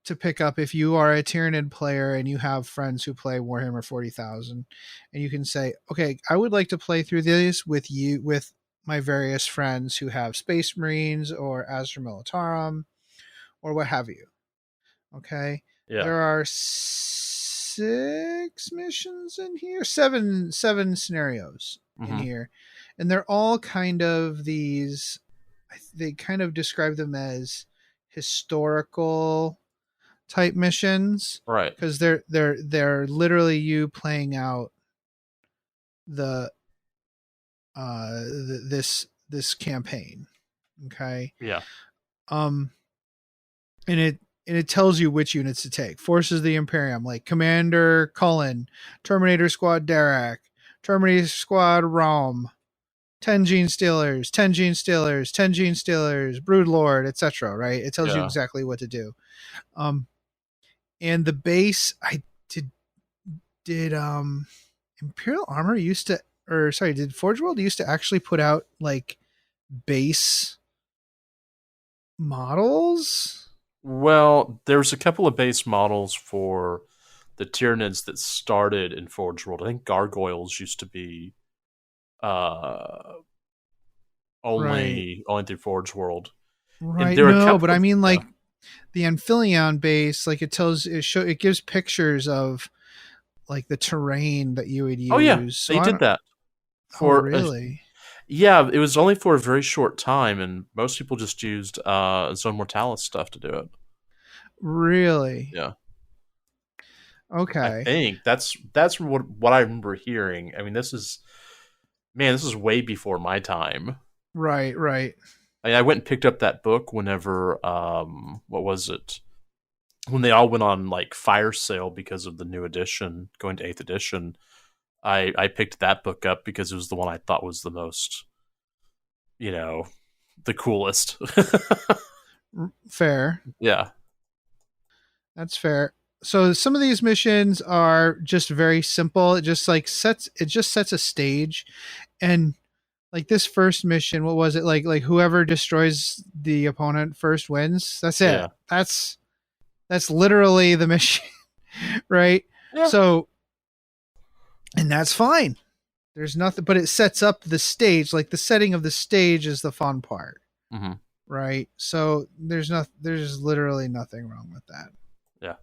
to pick up if you are a Tyranid player and you have friends who play Warhammer 40,000, and you can say, okay, I would like to play through this with my various friends who have Space Marines or Astra Militarum or what have you. Okay. Yeah. There are 6 missions in here, seven scenarios in here. And they're all kind of these, they kind of describe them as historical type missions, right? Because they're literally you playing out this campaign. Okay. Yeah. And it tells you which units to take. Forces of the Imperium, like Commander Cullen, Terminator Squad Derek, Terminator Squad Rom, 10 Gene Stealers, 10 Gene Stealers, 10 Gene Stealers, Broodlord, etc. Right? It tells you exactly what to do. And the base, did Imperial Armor did Forge World used to actually put out like base models? Well, there's a couple of base models for the Tyranids that started in Forge World. I think Gargoyles used to be only through Forge World. Right. No, but I mean, like, the Amphibian base, like, it gives pictures of like the terrain that you would use. Oh yeah, so they did that. Really? Yeah, it was only for a very short time, and most people just used Zone Mortalis stuff to do it. Really? Yeah. Okay. I think that's what I remember hearing. I mean, this is way before my time. Right. I went and picked up that book whenever what was it? When they all went on like fire sale because of the new edition, going to 8th edition. I picked that book up because it was the one I thought was the most, the coolest. Fair. Yeah. That's fair. so some of these missions are just very simple. It just sets a stage, and like this first mission, what was it like whoever destroys the opponent first wins. That's it. Yeah. That's literally the mission, right? Yeah. So, and that's fine. There's nothing, but it sets up the stage. Like the setting of the stage is the fun part, right? So there's literally nothing wrong with that. Yeah.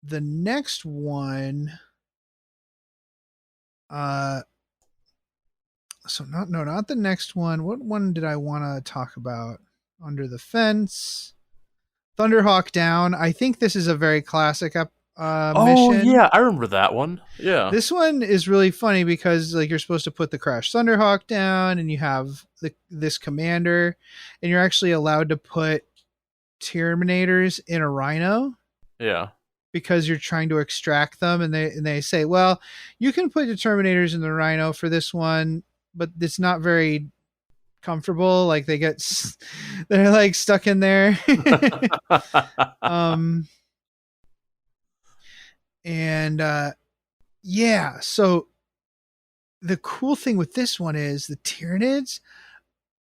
The next one, not the next one. What one did I want to talk about? Under the Fence, Thunderhawk Down. I think this is a very classic mission. Yeah, I remember that one. Yeah. This one is really funny because like you're supposed to put the Crash Thunderhawk down, and you have this commander, and you're actually allowed to put Terminators in a Rhino. Yeah. Because you're trying to extract them, and they say, well, you can put the Terminators in the Rhino for this one, but it's not very comfortable. Like they're like stuck in there. Yeah. So the cool thing with this one is the Tyranids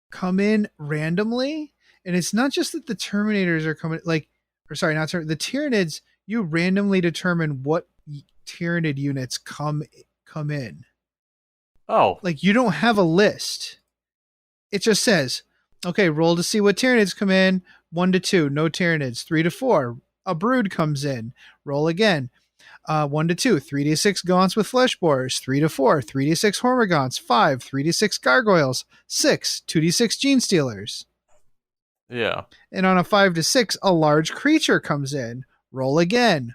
come in randomly, and it's not just that the Terminators are coming, the Tyranids. You randomly determine what Tyranid units come in. Oh, like you don't have a list. It just says, okay, roll to see what Tyranids come in. 1 to 2, no Tyranids. 3 to 4, a Brood comes in. Roll again. 1 to 2, 3 to 6 Gaunts with Flesh Borers. 3 to 4, 3 to 6 Hormagaunts. 5, 3 to 6 Gargoyles. 6, 2 to 6 Gene Stealers. Yeah. And on a 5 to 6, a large creature comes in. Roll again.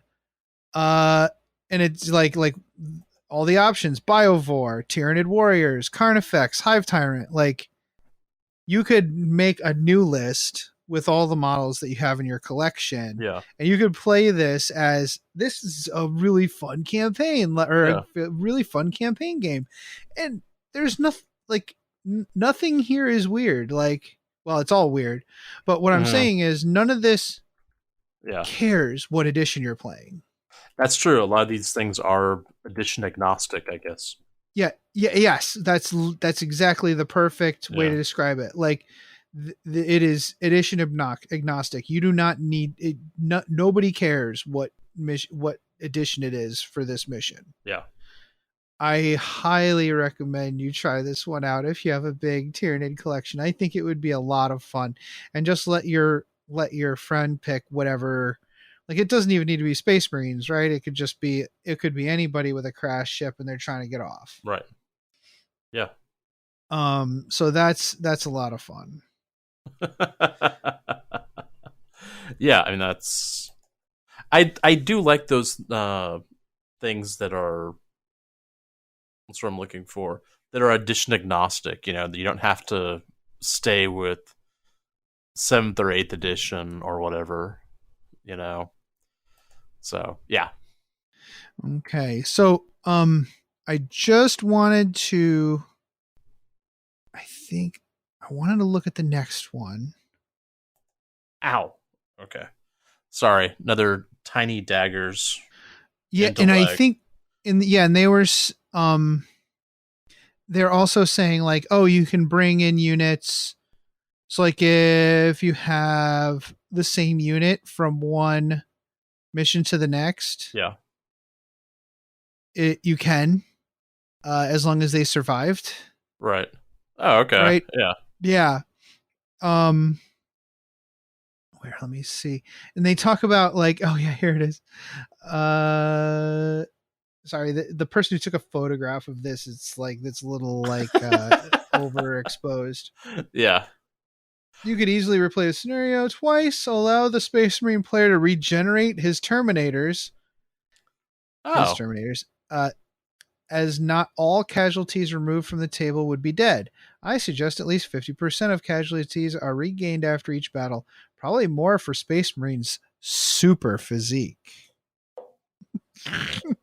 And it's like all the options: Biovore, Tyranid Warriors, Carnifex, Hive Tyrant. Like you could make a new list with all the models that you have in your collection. Yeah. And you could play this as this is a really fun campaign a really fun campaign game. And there's nothing here is weird. Like, well, it's all weird, but what I'm saying is none of this cares what edition you're playing. That's true. A lot of these things are edition agnostic, I guess. Yes, that's exactly the perfect way to describe it. Like it is edition agnostic. You do not need it. Nobody cares what edition it is for this mission. Yeah. I highly recommend you try this one out if you have a big Tyranid collection. I think it would be a lot of fun. And just let your friend pick whatever. Like it doesn't even need to be Space Marines, right? It could be anybody with a crash ship and they're trying to get off. Right. Yeah. So that's a lot of fun. Yeah, I mean that's I do like those things that are, that's what I'm looking for, that are edition agnostic. You know, you don't have to stay with 7th or 8th edition or whatever, you know. So yeah. Okay. So I just wanted to, I wanted to look at the next one. Ow. Okay. Sorry. Another tiny daggers. Yeah, and I think and they were they're also saying like, oh, you can bring in units. So like if you have the same unit from one mission to the next, you can, as long as they survived. Right. Oh, okay. Right. Yeah. Where? Let me see. And they talk about like, oh yeah, here it is. Sorry, the person who took a photograph of this, it's like this little like overexposed. Yeah. You could easily replay the scenario twice. Allow the Space Marine player to regenerate his Terminators. Oh. His Terminators. As not all casualties removed from the table would be dead. I suggest at least 50% of casualties are regained after each battle. Probably more for Space Marines' super physique. And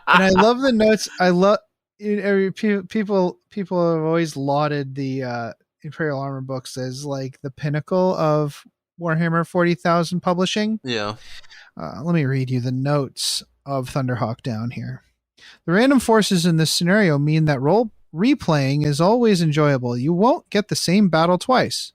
I love the notes. I love people have always lauded the Imperial Armor books as like the pinnacle of Warhammer 40,000 publishing. Yeah. Let me read you the notes of Thunderhawk down here. The random forces in this scenario mean that role replaying is always enjoyable. You won't get the same battle twice.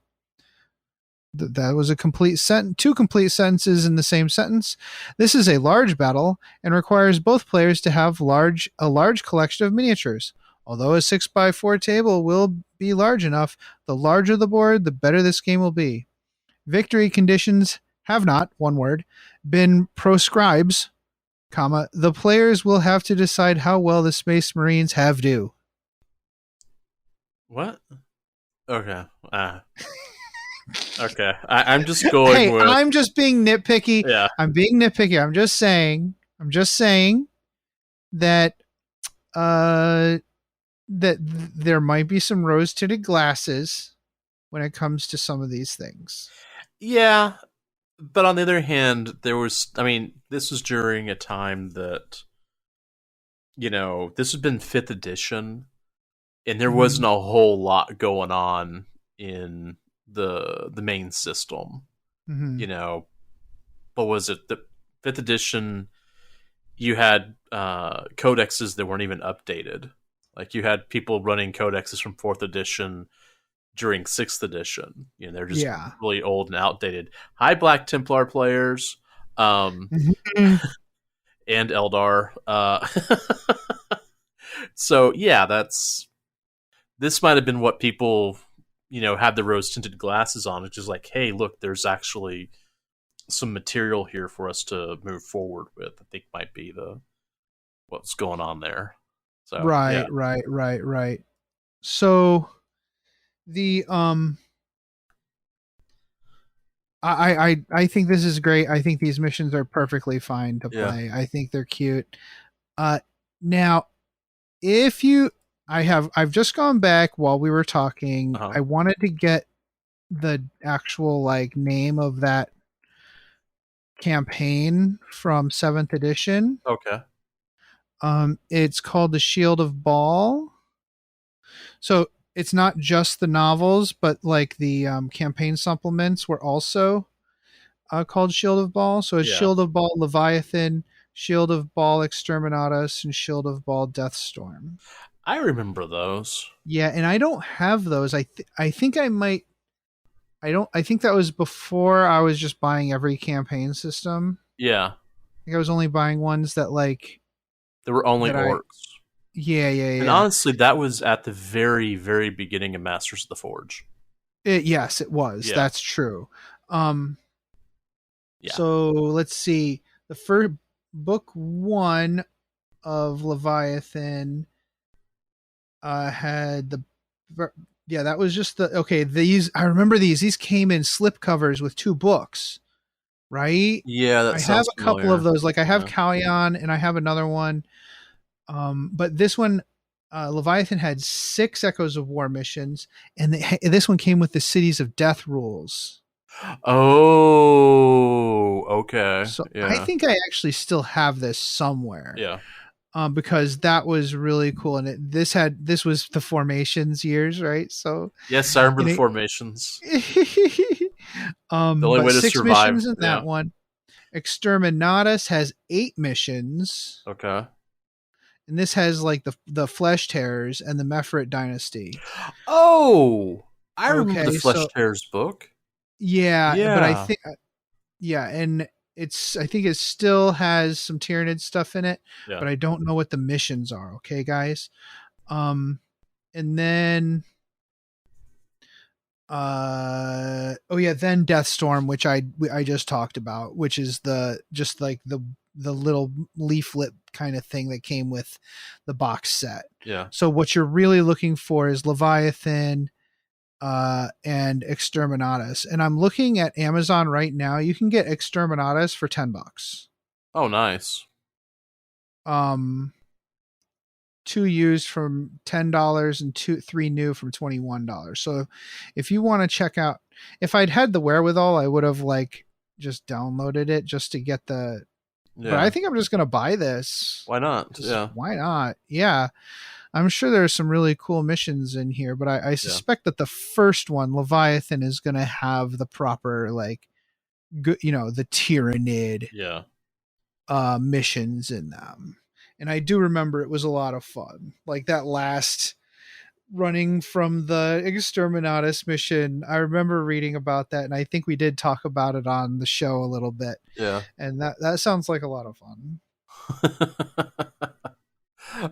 That was a complete sentence, 2 complete sentences in the same sentence. This is a large battle and requires both players to have a large collection of miniatures. Although a 6x4 table will be large enough, the larger the board, the better this game will be. Victory conditions have not, one word, been proscribes, comma, the players will have to decide how well the Space Marines have do. What? Okay. Okay. I'm just going with... I'm just being nitpicky. Yeah. I'm being nitpicky. I'm just saying that that there might be some rose-tinted glasses when it comes to some of these things. Yeah. But on the other hand, this was during a time that, this has been 5th edition, and there wasn't a whole lot going on in the main system. What was it? The 5th edition, you had codexes that weren't even updated. Like, you had people running codexes from 4th edition during 6th edition. They're just really old and outdated. Hi, Black Templar players. And Eldar. So, yeah, this might have been what people, had the rose-tinted glasses on. It's just like, hey, look, there's actually some material here for us to move forward with. I think might be what's going on there. So, right. So the I think this is great. I think these missions are perfectly fine to play. Yeah. I think they're cute. Now, I've just gone back while we were talking. Uh-huh. I wanted to get the actual name of that campaign from 7th edition. Okay. It's called The Shield of Baal. So it's not just the novels, but the campaign supplements were also called Shield of Baal. So it's Shield of Baal Leviathan, Shield of Baal Exterminatus, and Shield of Baal Deathstorm. I remember those. Yeah, and I don't have those. I think I might. I think that was before I was just buying every campaign system. Yeah. I think I was only buying ones that There were only orcs. Yeah. And honestly, that was at the very, very beginning of Masters of the Forge. Yes, it was. Yeah. That's true. So let's see. The first book 1 of Leviathan had that was just these. I remember these came in slipcovers with 2 books, right? Yeah, that I sounds have a couple familiar. of those. I have Callion and I have another one. But this one, Leviathan had 6 Echoes of War missions, and this one came with the Cities of Death rules. Oh, okay. So yeah. I think I actually still have this somewhere. Yeah. Because that was really cool, and this was the Formations years, right? So yes, I remember the Formations. The only way to 6 survive. missions in that one. Exterminatus has 8 missions. Okay. And this has the Flesh Terrors and the Mephrit Dynasty. Oh, I remember the Flesh Terrors book. Yeah, but I think, and I think it still has some Tyranid stuff in it, but I don't know what the missions are. Okay, guys. And then, then Deathstorm, which I just talked about, which is the little leaflet kind of thing that came with the box set. Yeah. So what you're really looking for is Leviathan and Exterminatus. And I'm looking at Amazon right now. You can get Exterminatus for $10. Oh, nice. 2 used from $10 and 3 new from $21. So if you want to check out, if I'd had the wherewithal, I would have just downloaded it just to get but I think I'm just going to buy this. Why not? Why not? Yeah. I'm sure there's some really cool missions in here, but I suspect that the first one, Leviathan, is going to have the proper like, good, the Tyranid missions in them. And I do remember it was a lot of fun. Like that last running from the Exterminatus mission, I remember reading about that, and I think we did talk about it on the show a little bit. Yeah. And that sounds like a lot of fun.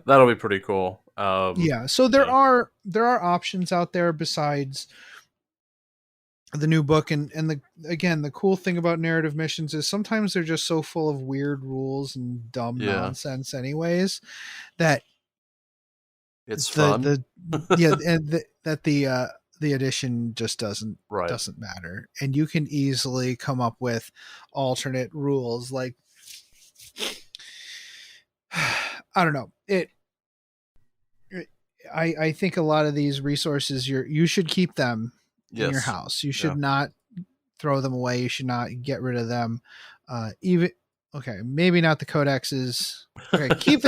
That'll be pretty cool. So there are options out there besides the new book, and the cool thing about narrative missions is sometimes they're just so full of weird rules and dumb nonsense anyways that it's fun. That the edition just doesn't matter, and you can easily come up with alternate rules. Like, I don't know, I think a lot of these resources you should keep them in your house. You should not throw them away. You should not get rid of them. Maybe not the codexes. Okay, keep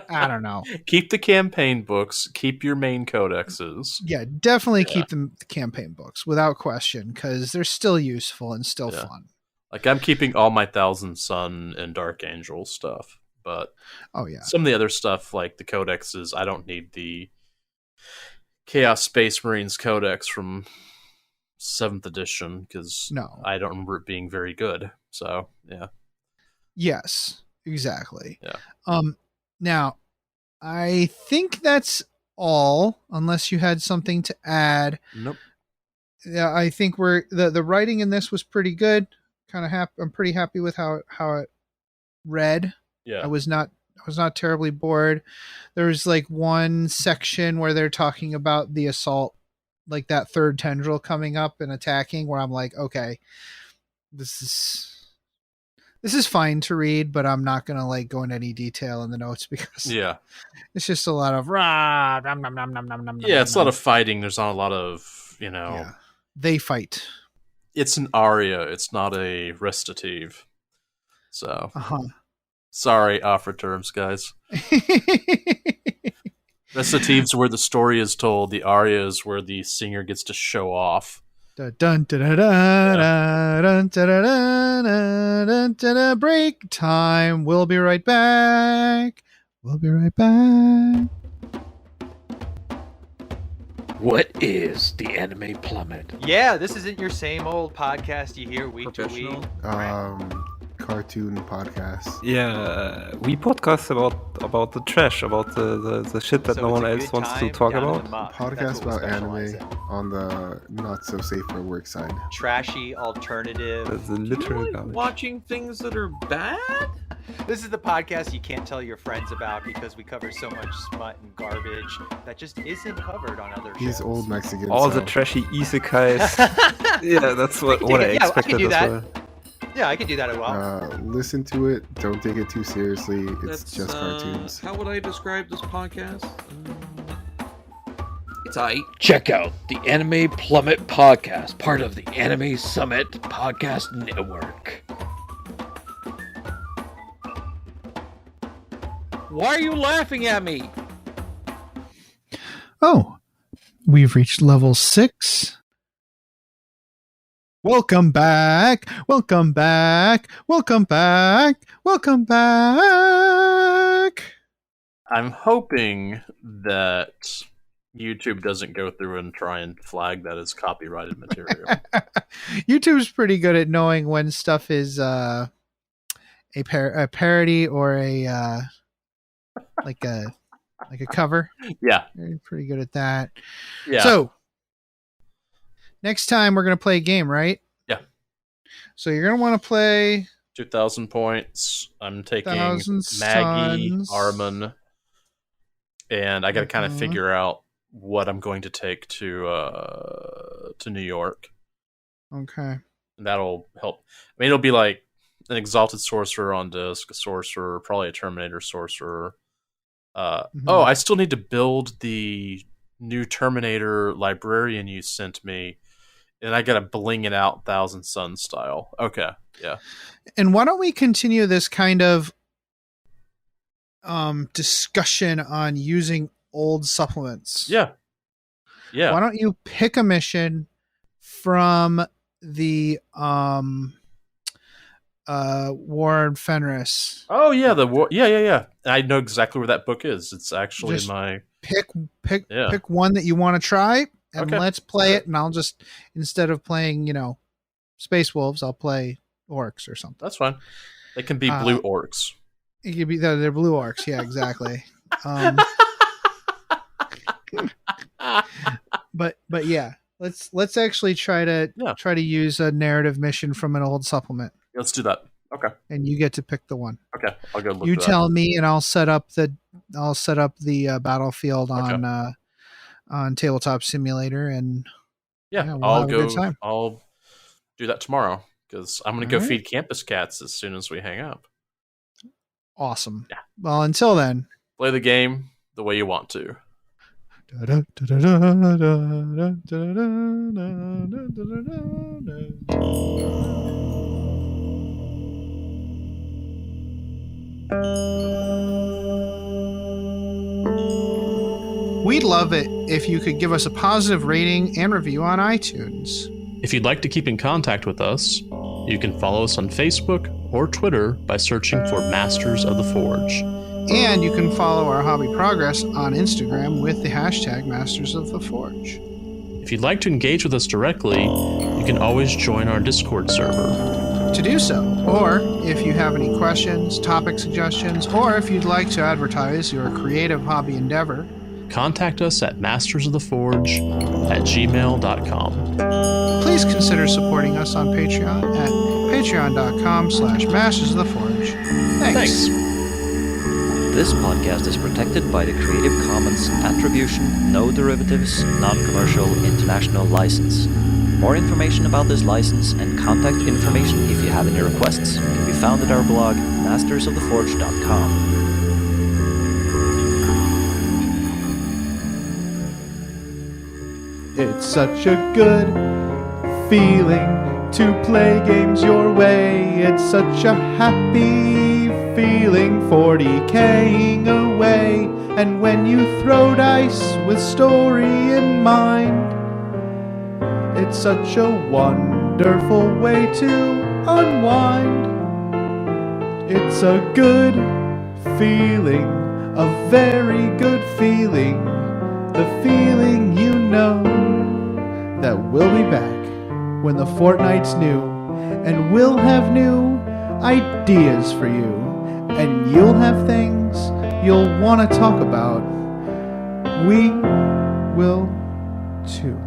I don't know. Keep the campaign books. Keep your main codexes. Yeah, definitely keep the campaign books without question, because they're still useful and still fun. Like, I'm keeping all my Thousand Sun and Dark Angel stuff, but some of the other stuff, like the codexes, I don't need the Chaos Space Marines codex from 7th edition, because I don't remember it being very good. So yes, exactly. Yeah. Now I think that's all, unless you had something to add. Nope. Yeah, I think the writing in this was pretty good. I'm pretty happy with how it read. Yeah. I was not terribly bored. There was like one section where they're talking about the assault, like that third tendril coming up and attacking, where I'm like, okay, this is fine to read, but I'm not going to like go into any detail in the notes because it's just a lot of it's a lot of fighting. There's not a lot of, they fight. It's an aria. It's not a recitative. So, sorry, offer terms, guys. Recitatives where the story is told. The aria is where the singer gets to show off. Break time. We'll be right back. What is the Anime Plummet? Yeah, this isn't your same old podcast you hear week to week. Cartoon podcast. Yeah, we podcast about the trash, about the shit that no one else wants to talk about. Podcast about anime on the not so safe for work side. Trashy alternative. That's a literal garbage. Watching things that are bad? This is the podcast you can't tell your friends about because we cover so much smut and garbage that just isn't covered on other shows. He's old Mexican. All the trashy isekais. Yeah, that's what I expected as well. Yeah, I can do that as well. Listen to it. Don't take it too seriously. It's just cartoons. How would I describe this podcast? It's aight. Check out the Anime Plummet podcast, part of the Anime Summit Podcast Network. Why are you laughing at me? Oh, we've reached level 6. Welcome back. I'm hoping that YouTube doesn't go through and try and flag that as copyrighted material. YouTube's pretty good at knowing when stuff is a parody or a cover. Yeah, they're pretty good at that. Yeah. So next time we're gonna play a game, right? Yeah. So you're gonna want to play 2,000 points. I'm taking Thousand Maggie, Suns. Armin, and I got to kind of figure out what I'm going to take to New York. Okay. And that'll help. I mean, it'll be like an Exalted Sorcerer on disc, a Sorcerer, probably a Terminator Sorcerer. Oh, I still need to build the new Terminator Librarian you sent me, and I got to bling it out Thousand Suns style. Okay, yeah. And why don't we continue this kind of discussion on using old supplements. Yeah. Why don't you pick a mission from the War in Fenris? Oh yeah, the war. Yeah. I know exactly where that book is. It's actually Just my pick one that you want to try, and Okay. let's play it. And I'll just, instead of playing, Space Wolves, I'll play orcs or something. That's fine. They can be blue orcs. It could be they're blue orcs. Yeah, exactly. But yeah, let's actually try to use a narrative mission from an old supplement. Let's do that. Okay. And you get to pick the one. Okay, I'll go look. You for tell that. me, and I'll set up the battlefield on Tabletop Simulator, and we'll I'll have a go. good time. I'll do that tomorrow because I'm going to go feed campus cats as soon as we hang up. Awesome. Yeah. Well, until then, play the game the way you want to. We'd love it if you could give us a positive rating and review on iTunes. If you'd like to keep in contact with us, you can follow us on Facebook or Twitter by searching for Masters of the Forge. And you can follow our hobby progress on Instagram with the hashtag Masters of the Forge. If you'd like to engage with us directly, you can always join our Discord server. To do so, or if you have any questions, topic suggestions, or if you'd like to advertise your creative hobby endeavor, contact us at mastersoftheforge@gmail.com. Please consider supporting us on Patreon at patreon.com/mastersoftheforge. Thanks. This podcast is protected by the Creative Commons Attribution, No Derivatives, Non-Commercial International License. More information about this license and contact information if you have any requests can be found at our blog, mastersoftheforge.com. It's such a good feeling to play games your way. It's such a happy feeling 40K'ing away. And when you throw dice with story in mind, it's such a wonderful way to unwind. It's a good feeling, a very good feeling, the feeling you know that we'll be back when the fortnight's new, and we'll have new ideas for you, and you'll have things you'll want to talk about. We will too.